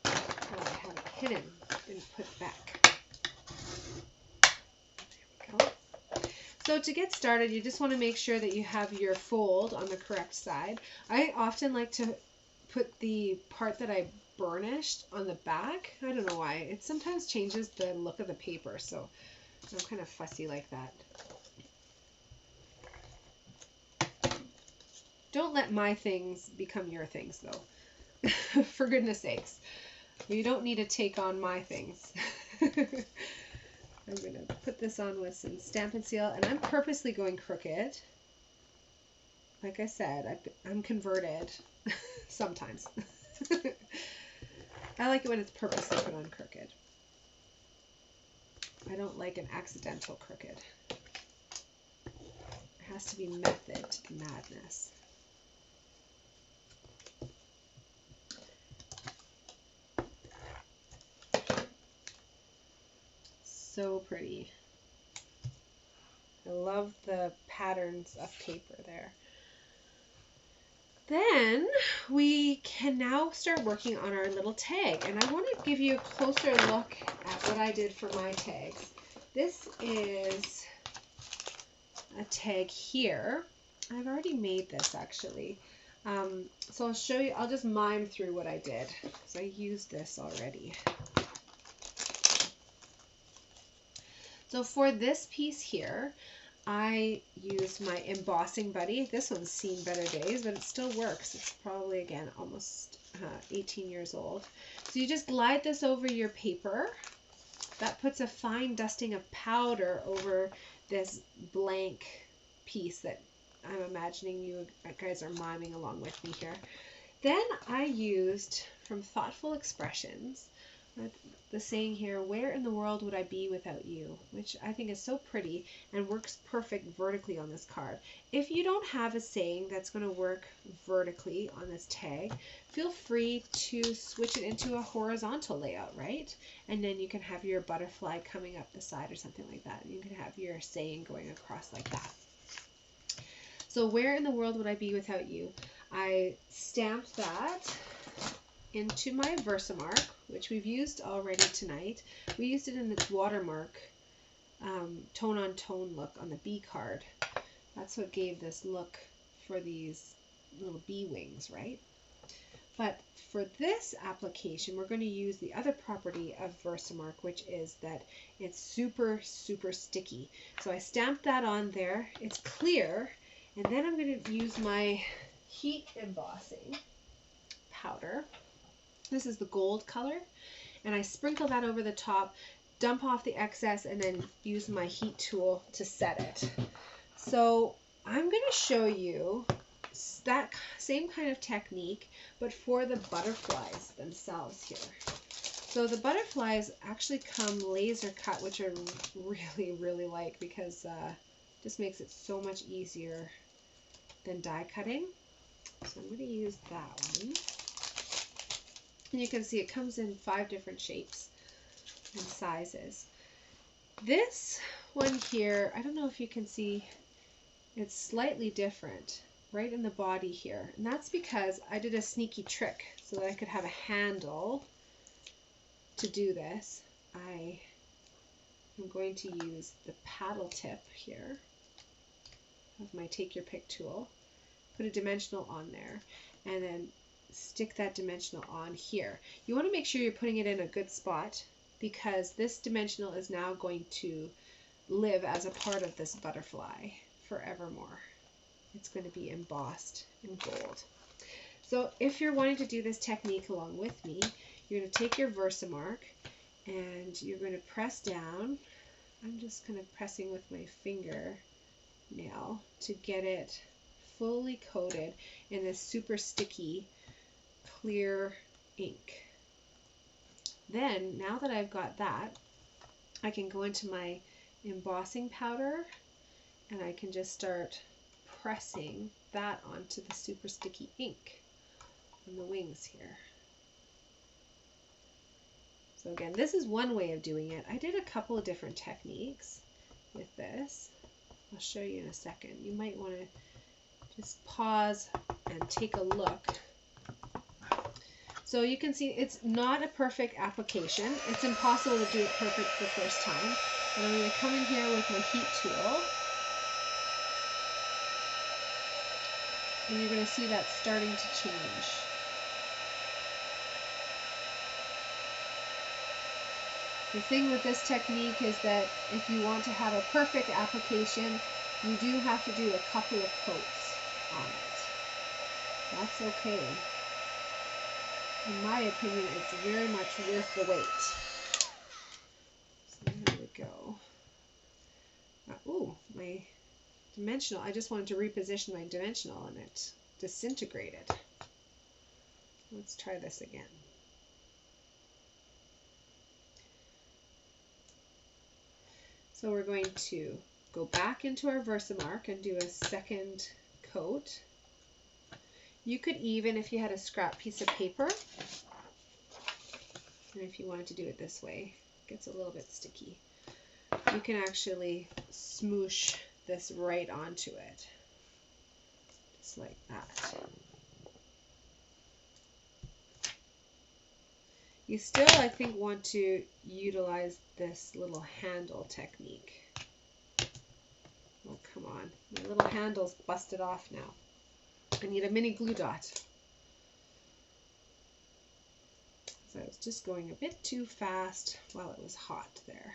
Oh, I have it hidden. Didn't put it back. There we go. So to get started, you just want to make sure that you have your fold on the correct side. I often like to put the part that I burnished on the back. I don't know why. It sometimes changes the look of the paper, so I'm kind of fussy like that. Don't let my things become your things, though. For goodness sakes. You don't need to take on my things. I'm going to put this on with some Stampin' Seal, and I'm purposely going crooked. Like I said, I'm converted sometimes. I like it when it's purposely put on crooked. I don't like an accidental crooked. There has to be method to the madness. So pretty. I love the patterns of paper there. Then we can now start working on our little tag. And I want to give you a closer look at what I did for my tags. This is a tag here. I've already made this actually. So I'll show you, I'll just mime through what I did because I used this already. So for this piece here, I used my embossing buddy. This one's seen better days, but it still works. It's probably, again, almost 18 years old. So you just glide this over your paper. That puts a fine dusting of powder over this blank piece that I'm imagining you guys are miming along with me here. Then I used from Thoughtful Expressions, the saying here, where in the world would I be without you? Which I think is so pretty and works perfect vertically on this card. If you don't have a saying that's going to work vertically on this tag, feel free to switch it into a horizontal layout, right? And then you can have your butterfly coming up the side or something like that. You can have your saying going across like that. So where in the world would I be without you? I stamped that into my Versamark, which we've used already tonight. We used it in its watermark tone-on-tone look on the bee card. That's what gave this look for these little bee wings, right? But for this application, we're going to use the other property of Versamark, which is that it's super, super sticky. So I stamped that on there. It's clear. And then I'm going to use my heat embossing powder. This is the gold color. And I sprinkle that over the top, dump off the excess, and then use my heat tool to set it. So I'm going to show you that same kind of technique, but for the butterflies themselves here. So the butterflies actually come laser cut, which I really, really like because just makes it so much easier than die cutting. So I'm going to use that one. And you can see it comes in 5 different shapes and sizes. This one here, I don't know if you can see, it's slightly different right in the body here. And that's because I did a sneaky trick so that I could have a handle to do this. I am going to use the paddle tip here of my Take Your Pick tool, put a dimensional on there, and then stick that dimensional on here. You want to make sure you're putting it in a good spot because this dimensional is now going to live as a part of this butterfly forevermore. It's going to be embossed in gold. So if you're wanting to do this technique along with me, you're going to take your Versamark and you're going to press down. I'm just kind of pressing with my finger nail to get it fully coated in this super sticky clear ink. Then, now that I've got that, I can go into my embossing powder and I can just start pressing that onto the super sticky ink on the wings here. So again, this is one way of doing it. I did a couple of different techniques with this. I'll show you in a second. You might want to just pause and take a look. So you can see it's not a perfect application. It's impossible to do it perfect the first time. And I'm going to come in here with my heat tool. And you're going to see that starting to change. The thing with this technique is that if you want to have a perfect application, you do have to do a couple of coats on it. That's okay. In my opinion, it's very much worth the wait. So there we go. Ooh, my dimensional. I just wanted to reposition my dimensional and it disintegrated. Let's try this again. So we're going to go back into our Versamark and do a second coat. You could even, if you had a scrap piece of paper, and if you wanted to do it this way, it gets a little bit sticky. You can actually smoosh this right onto it. Just like that. You still, I think, want to utilize this little handle technique. Oh, come on. My little handle's busted off now. I need a mini glue dot. So I was just going a bit too fast while it was hot there.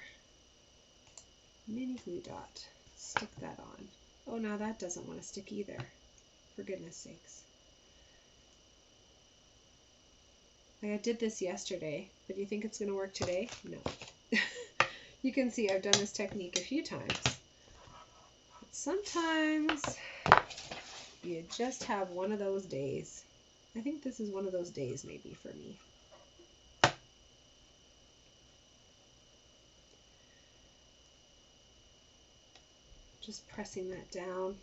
Mini glue dot. Stick that on. Oh, now that doesn't want to stick either. For goodness sakes. Like I did this yesterday, but do you think it's going to work today? No. You can see I've done this technique a few times. But sometimes you just have one of those days. I think this is one of those days maybe for me. Just pressing that down.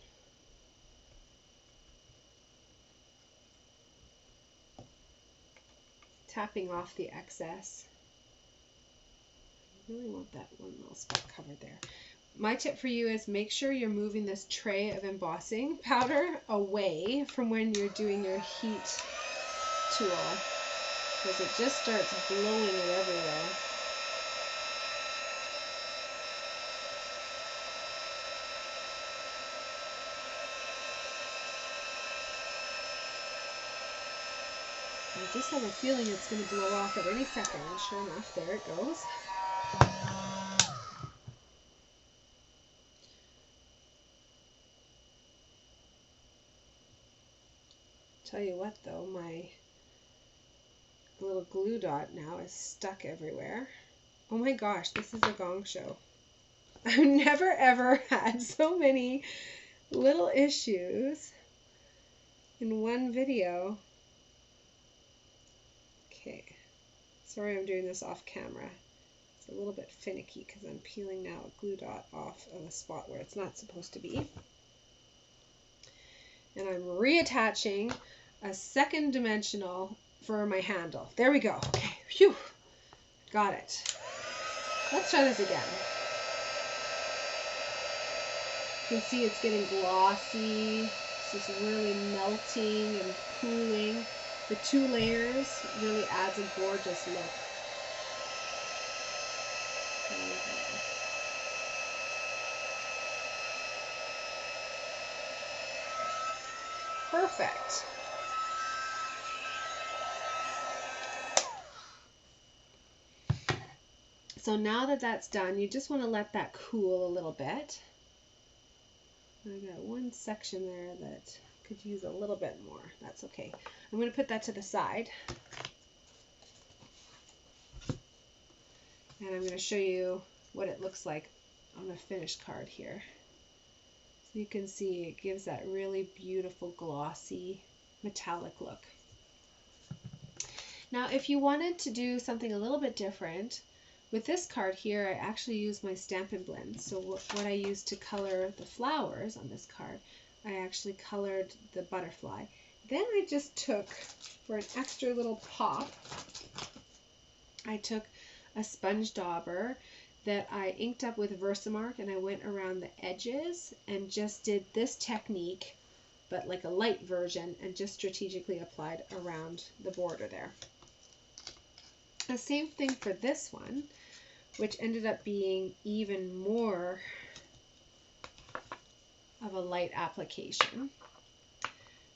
Tapping off the excess. I really want that one little spot covered there. My tip for you is make sure you're moving this tray of embossing powder away from when you're doing your heat tool, because it just starts blowing it everywhere. I just have a feeling it's going to blow off at any second, and sure enough, there it goes. Tell you what though, my little glue dot now is stuck everywhere. Oh my gosh, this is a gong show. I've never ever had so many little issues in one video. Okay, sorry I'm doing this off camera. It's a little bit finicky because I'm peeling now a glue dot off of a spot where it's not supposed to be. And I'm reattaching a second dimensional for my handle. There we go. Okay, phew, got it. Let's try this again. You can see it's getting glossy. It's just really melting and cooling. The 2 layers really adds a gorgeous look. Perfect. So now that that's done, you just want to let that cool a little bit. I got one section there that could use a little bit more. That's okay. I'm going to put that to the side. And I'm going to show you what it looks like on a finished card here. So you can see it gives that really beautiful glossy metallic look. Now if you wanted to do something a little bit different, with this card here I actually use my Stampin' Blend. So what I used to color the flowers on this card, I actually colored the butterfly. Then I just took, for an extra little pop, I took a sponge dauber that I inked up with Versamark, and I went around the edges and just did this technique, but like a light version, and just strategically applied around the border there. The same thing for this one, which ended up being even more of a light application.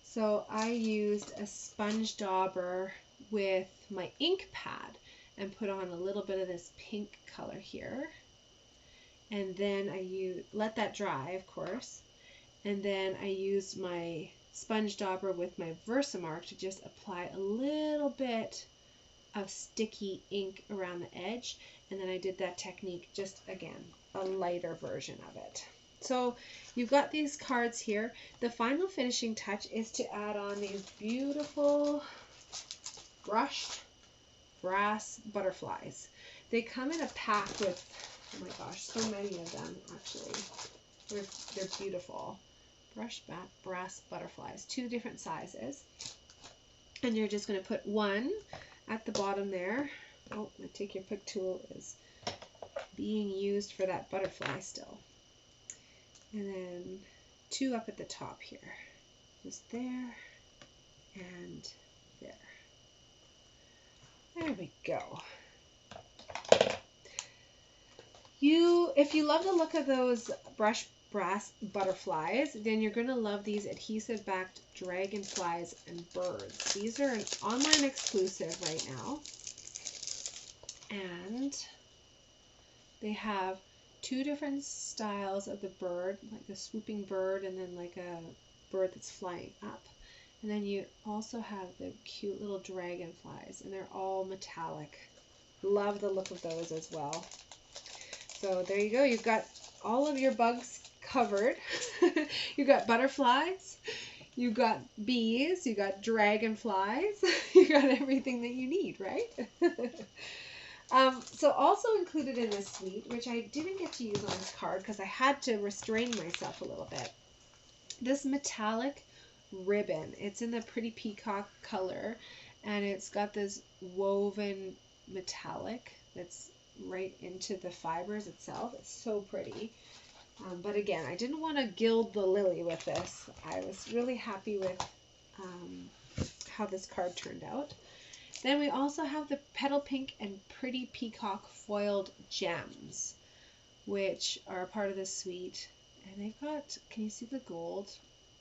So I used a sponge dauber with my ink pad and put on a little bit of this pink color here. And then I let that dry, of course. And then I used my sponge dauber with my Versamark to just apply a little bit of sticky ink around the edge. And then I did that technique, just again, a lighter version of it. So you've got these cards here. The final finishing touch is to add on these beautiful brushed brass butterflies. They come in a pack with, oh my gosh, so many of them actually. They're beautiful. Brushed brass butterflies, 2 different sizes. And you're just going to put one at the bottom there. Oh, my Take Your Pick tool is being used for that butterfly still. and then 2 up at the top here. Just there and there. There we go. If you love the look of those brush brass butterflies, then you're going to love these adhesive backed dragonflies and birds. These are an online exclusive right now. And they have 2 different styles of the bird, like a swooping bird and then like a bird that's flying up. And then you also have the cute little dragonflies, and they're all metallic. Love the look of those as well. So there you go. You've got all of your bugs covered. You've got butterflies, you've got bees, you got dragonflies, you got everything that you need, right? So also included in this suite, which I didn't get to use on this card because I had to restrain myself a little bit, this metallic ribbon. It's in the pretty peacock color, and it's got this woven metallic that's right into the fibers itself. It's so pretty. But again, I didn't want to gild the lily with this. I was really happy with how this card turned out. Then we also have the petal pink and pretty peacock foiled gems, which are a part of this suite. And they've got, can you see the gold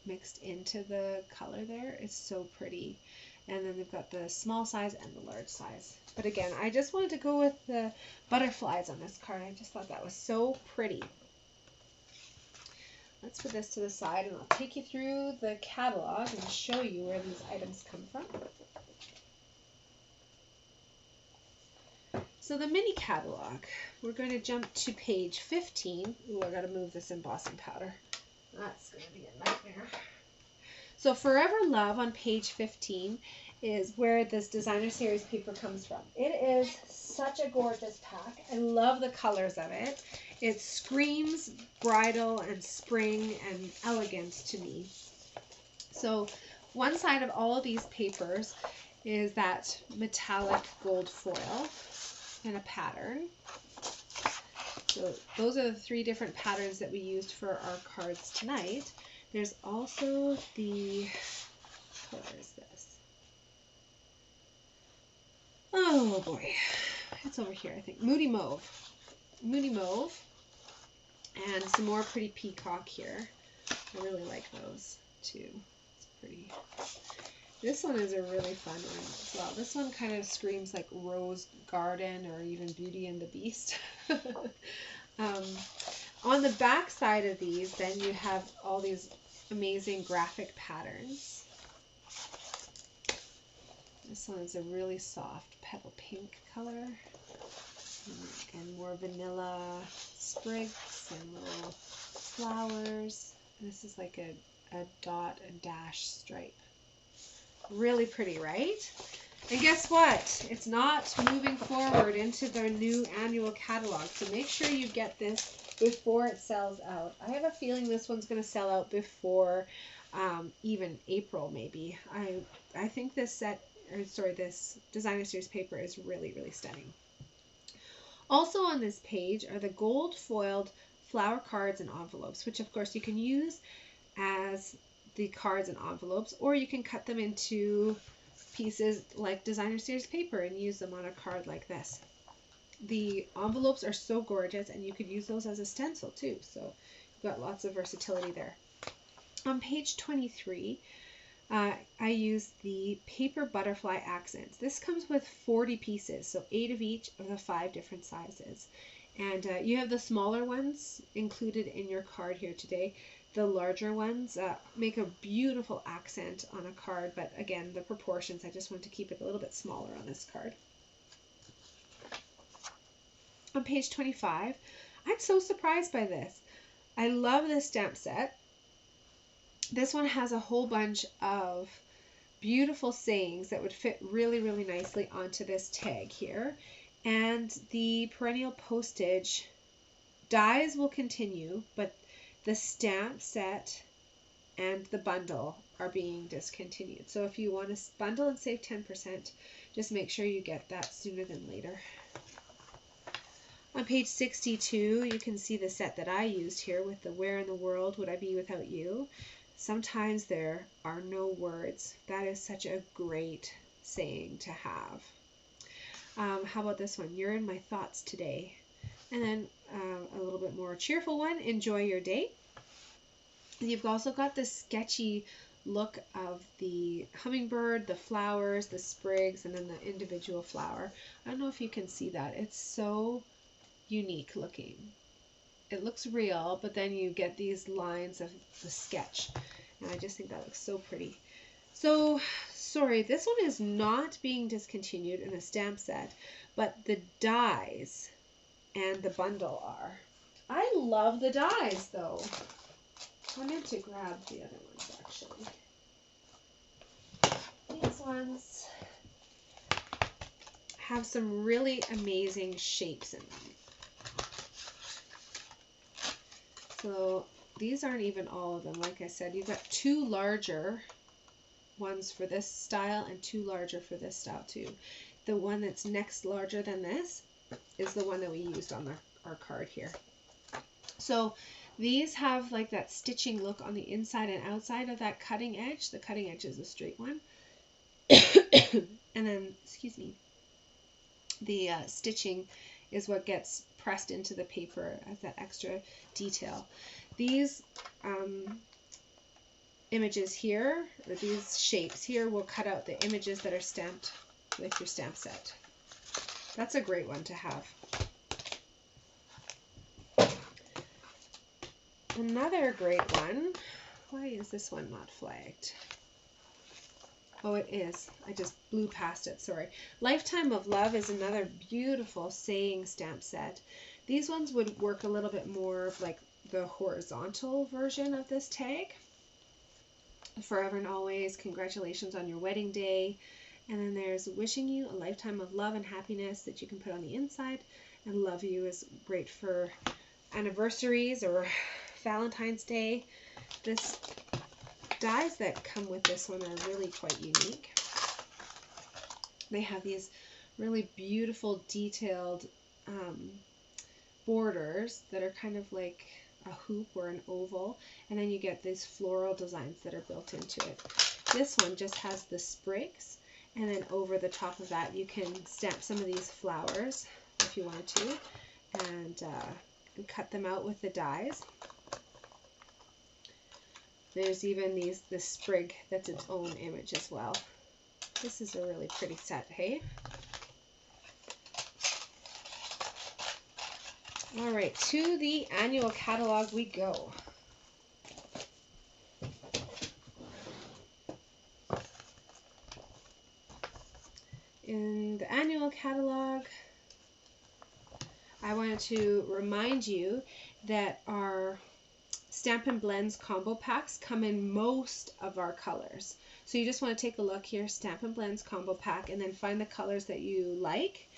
mixed into the color there? It's so pretty. And then they've got the small size and the large size. But again, I just wanted to go with the butterflies on this card. I just thought that was so pretty. Let's put this to the side, and I'll take you through the catalog and show you where these items come from. So the mini catalog, we're going to jump to page 15. Ooh, I got to move this embossing powder. That's going to be a nightmare. So Forever Love on page 15 is where this designer series paper comes from. It is such a gorgeous pack. I love the colors of it. It screams bridal and spring and elegance to me. So one side of all of these papers is that metallic gold foil and a pattern. So those are the 3 different patterns that we used for our cards tonight. There's also the, where is this? Oh boy, it's over here, I think. Moody Mauve. Moody Mauve. And some more pretty peacock here. I really like those too. It's pretty. This one is a really fun one as well. This one kind of screams like Rose Garden or even Beauty and the Beast. On the back side of these, then you have all these amazing graphic patterns. This one is a really soft petal pink color, and more vanilla sprigs and little flowers. And this is like a dot and dash stripe. Really pretty, right? And guess what? It's not moving forward into their new annual catalog, so make sure you get this before it sells out. I have a feeling this one's going to sell out before even April, maybe. I think this this designer series paper is really, really stunning. Also on this page are the gold foiled flower cards and envelopes, which of course you can use as the cards and envelopes, or you can cut them into pieces like designer series paper and use them on a card like this. The envelopes are so gorgeous, and you could use those as a stencil too, so you've got lots of versatility there. On page 23, I use the paper butterfly accents. This comes with 40 pieces, so 8 of each of the 5 different sizes. And you have the smaller ones included in your card here today. The larger ones make a beautiful accent on a card, but again, the proportions, I just want to keep it a little bit smaller on this card. On page 25, I'm so surprised by this. I love this stamp set. This one has a whole bunch of beautiful sayings that would fit really, really nicely onto this tag here. And the perennial postage dies will continue, but the stamp set and the bundle are being discontinued. So if you want to bundle and save 10%, just make sure you get that sooner than later. On page 62, you can see the set that I used here with the where in the world would I be without you. Sometimes there are no words. That is such a great saying to have. How about this one? You're in my thoughts today. And then a little bit more cheerful one, enjoy your day. You've also got this sketchy look of the hummingbird, the flowers, the sprigs, and then the individual flower. I don't know if you can see that. It's so unique looking. It looks real, but then you get these lines of the sketch. And I just think that looks so pretty. So, sorry, this one is not being discontinued in the stamp set, but the dies and the bundle are. I love the dies though. I meant to grab the other ones actually. These ones have some really amazing shapes in them. So these aren't even all of them. Like I said, you've got two larger ones for this style and two larger for this style too. The one that's next larger than this is the one that we used on our card here. So these have like that stitching look on the inside and outside of that cutting edge. The cutting edge is a straight one. And then, excuse me, the stitching is what gets pressed into the paper as that extra detail. These images here, or these shapes here, will cut out the images that are stamped with your stamp set. That's a great one to have. Another great one. Why is this one not flagged? Oh, it is. I just blew past it. Sorry. Lifetime of Love is another beautiful saying stamp set. These ones would work a little bit more like the horizontal version of this tag. Forever and always, congratulations on your wedding day. And then there's wishing you a lifetime of love and happiness that you can put on the inside. And love you is great for anniversaries or Valentine's Day. This dies that come with this one are really quite unique. They have these really beautiful detailed borders that are kind of like a hoop or an oval, and then you get these floral designs that are built into it. This one just has the sprigs, and then over the top of that you can stamp some of these flowers if you wanted to, and cut them out with the dies. There's even this sprig that's its own image as well. This is a really pretty set, hey? All right, to the annual catalog we go. In the annual catalog, I wanted to remind you that our Stampin' Blends combo packs come in most of our colors. So you just want to take a look here, Stampin' Blends combo pack, and then find the colors that you like,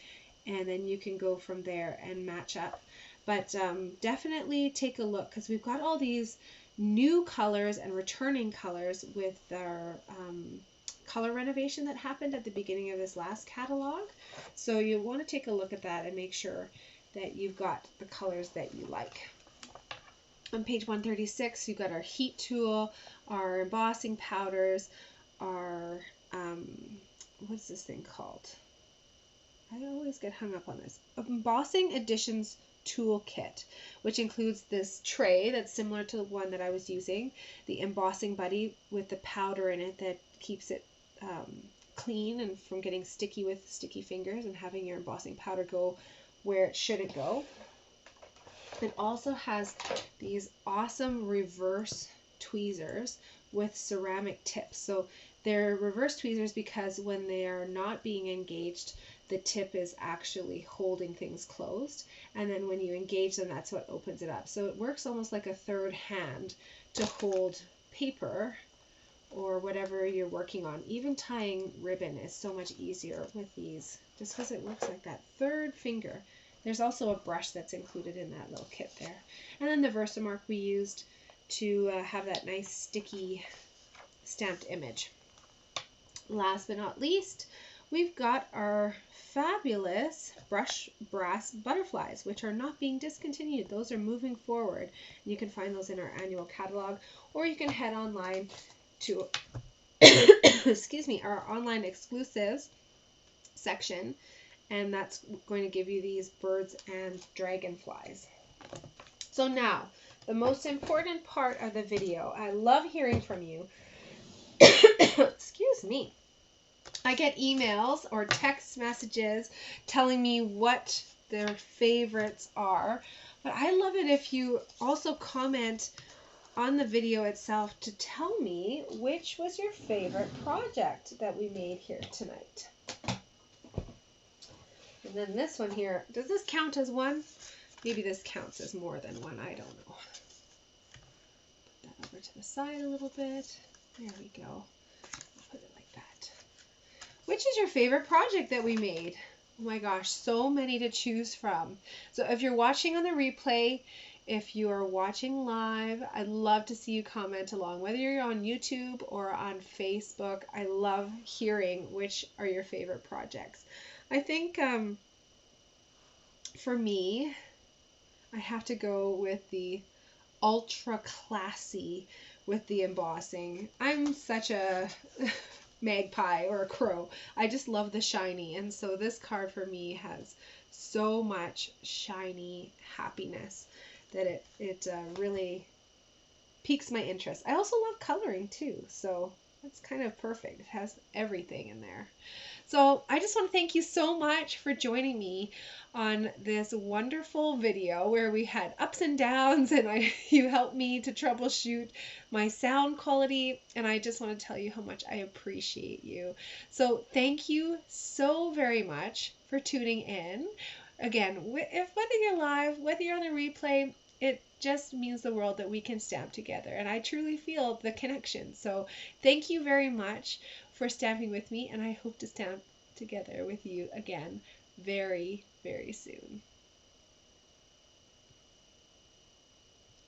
and then you can go from there and match up. But definitely take a look, because we've got all these new colors and returning colors with our color renovation that happened at the beginning of this last catalog. So you want to take a look at that and make sure that you've got the colors that you like. On page 136, you've got our heat tool, our embossing powders, our, what's this thing called? I always get hung up on this. Embossing Additions Toolkit, which includes this tray that's similar to the one that I was using, the embossing buddy with the powder in it that keeps it clean and from getting sticky with sticky fingers and having your embossing powder go where it shouldn't go. It also has these awesome reverse tweezers with ceramic tips. So they're reverse tweezers because when they are not being engaged, the tip is actually holding things closed. And then when you engage them, that's what opens it up. So it works almost like a third hand to hold paper or whatever you're working on. Even tying ribbon is so much easier with these just because it works like that third finger. There's also a brush that's included in that little kit there. And then the Versamark we used to have that nice sticky stamped image. Last but not least, we've got our fabulous brush brass butterflies, which are not being discontinued. Those are moving forward. And you can find those in our annual catalog, or you can head online to excuse me, our online exclusives section, and that's going to give you these birds and dragonflies. So now, the most important part of the video. I love hearing from you. Excuse me. I get emails or text messages telling me what their favorites are, but I love it if you also comment on the video itself to tell me which was your favorite project that we made here tonight. And then this one here, does this count as one? Maybe this counts as more than one, I don't know. Put that over to the side a little bit. There we go. I'll put it like that. Which is your favorite project that we made? Oh my gosh, so many to choose from. So if you're watching on the replay, if you are watching live, I'd love to see you comment along, whether you're on YouTube or on Facebook. I love hearing which are your favorite projects. I think for me, I have to go with the ultra classy with the embossing. I'm such a magpie or a crow. I just love the shiny, and so this card for me has so much shiny happiness that it really piques my interest. I also love coloring too, so that's kind of perfect. It has everything in there. So I just want to thank you so much for joining me on this wonderful video where we had ups and downs, and you helped me to troubleshoot my sound quality, and I just want to tell you how much I appreciate you. So thank you so very much for tuning in. Again, whether you're live, whether you're on the replay, it just means the world that we can stamp together, and I truly feel the connection. So thank you very much for stamping with me, and I hope to stamp together with you again very, very soon.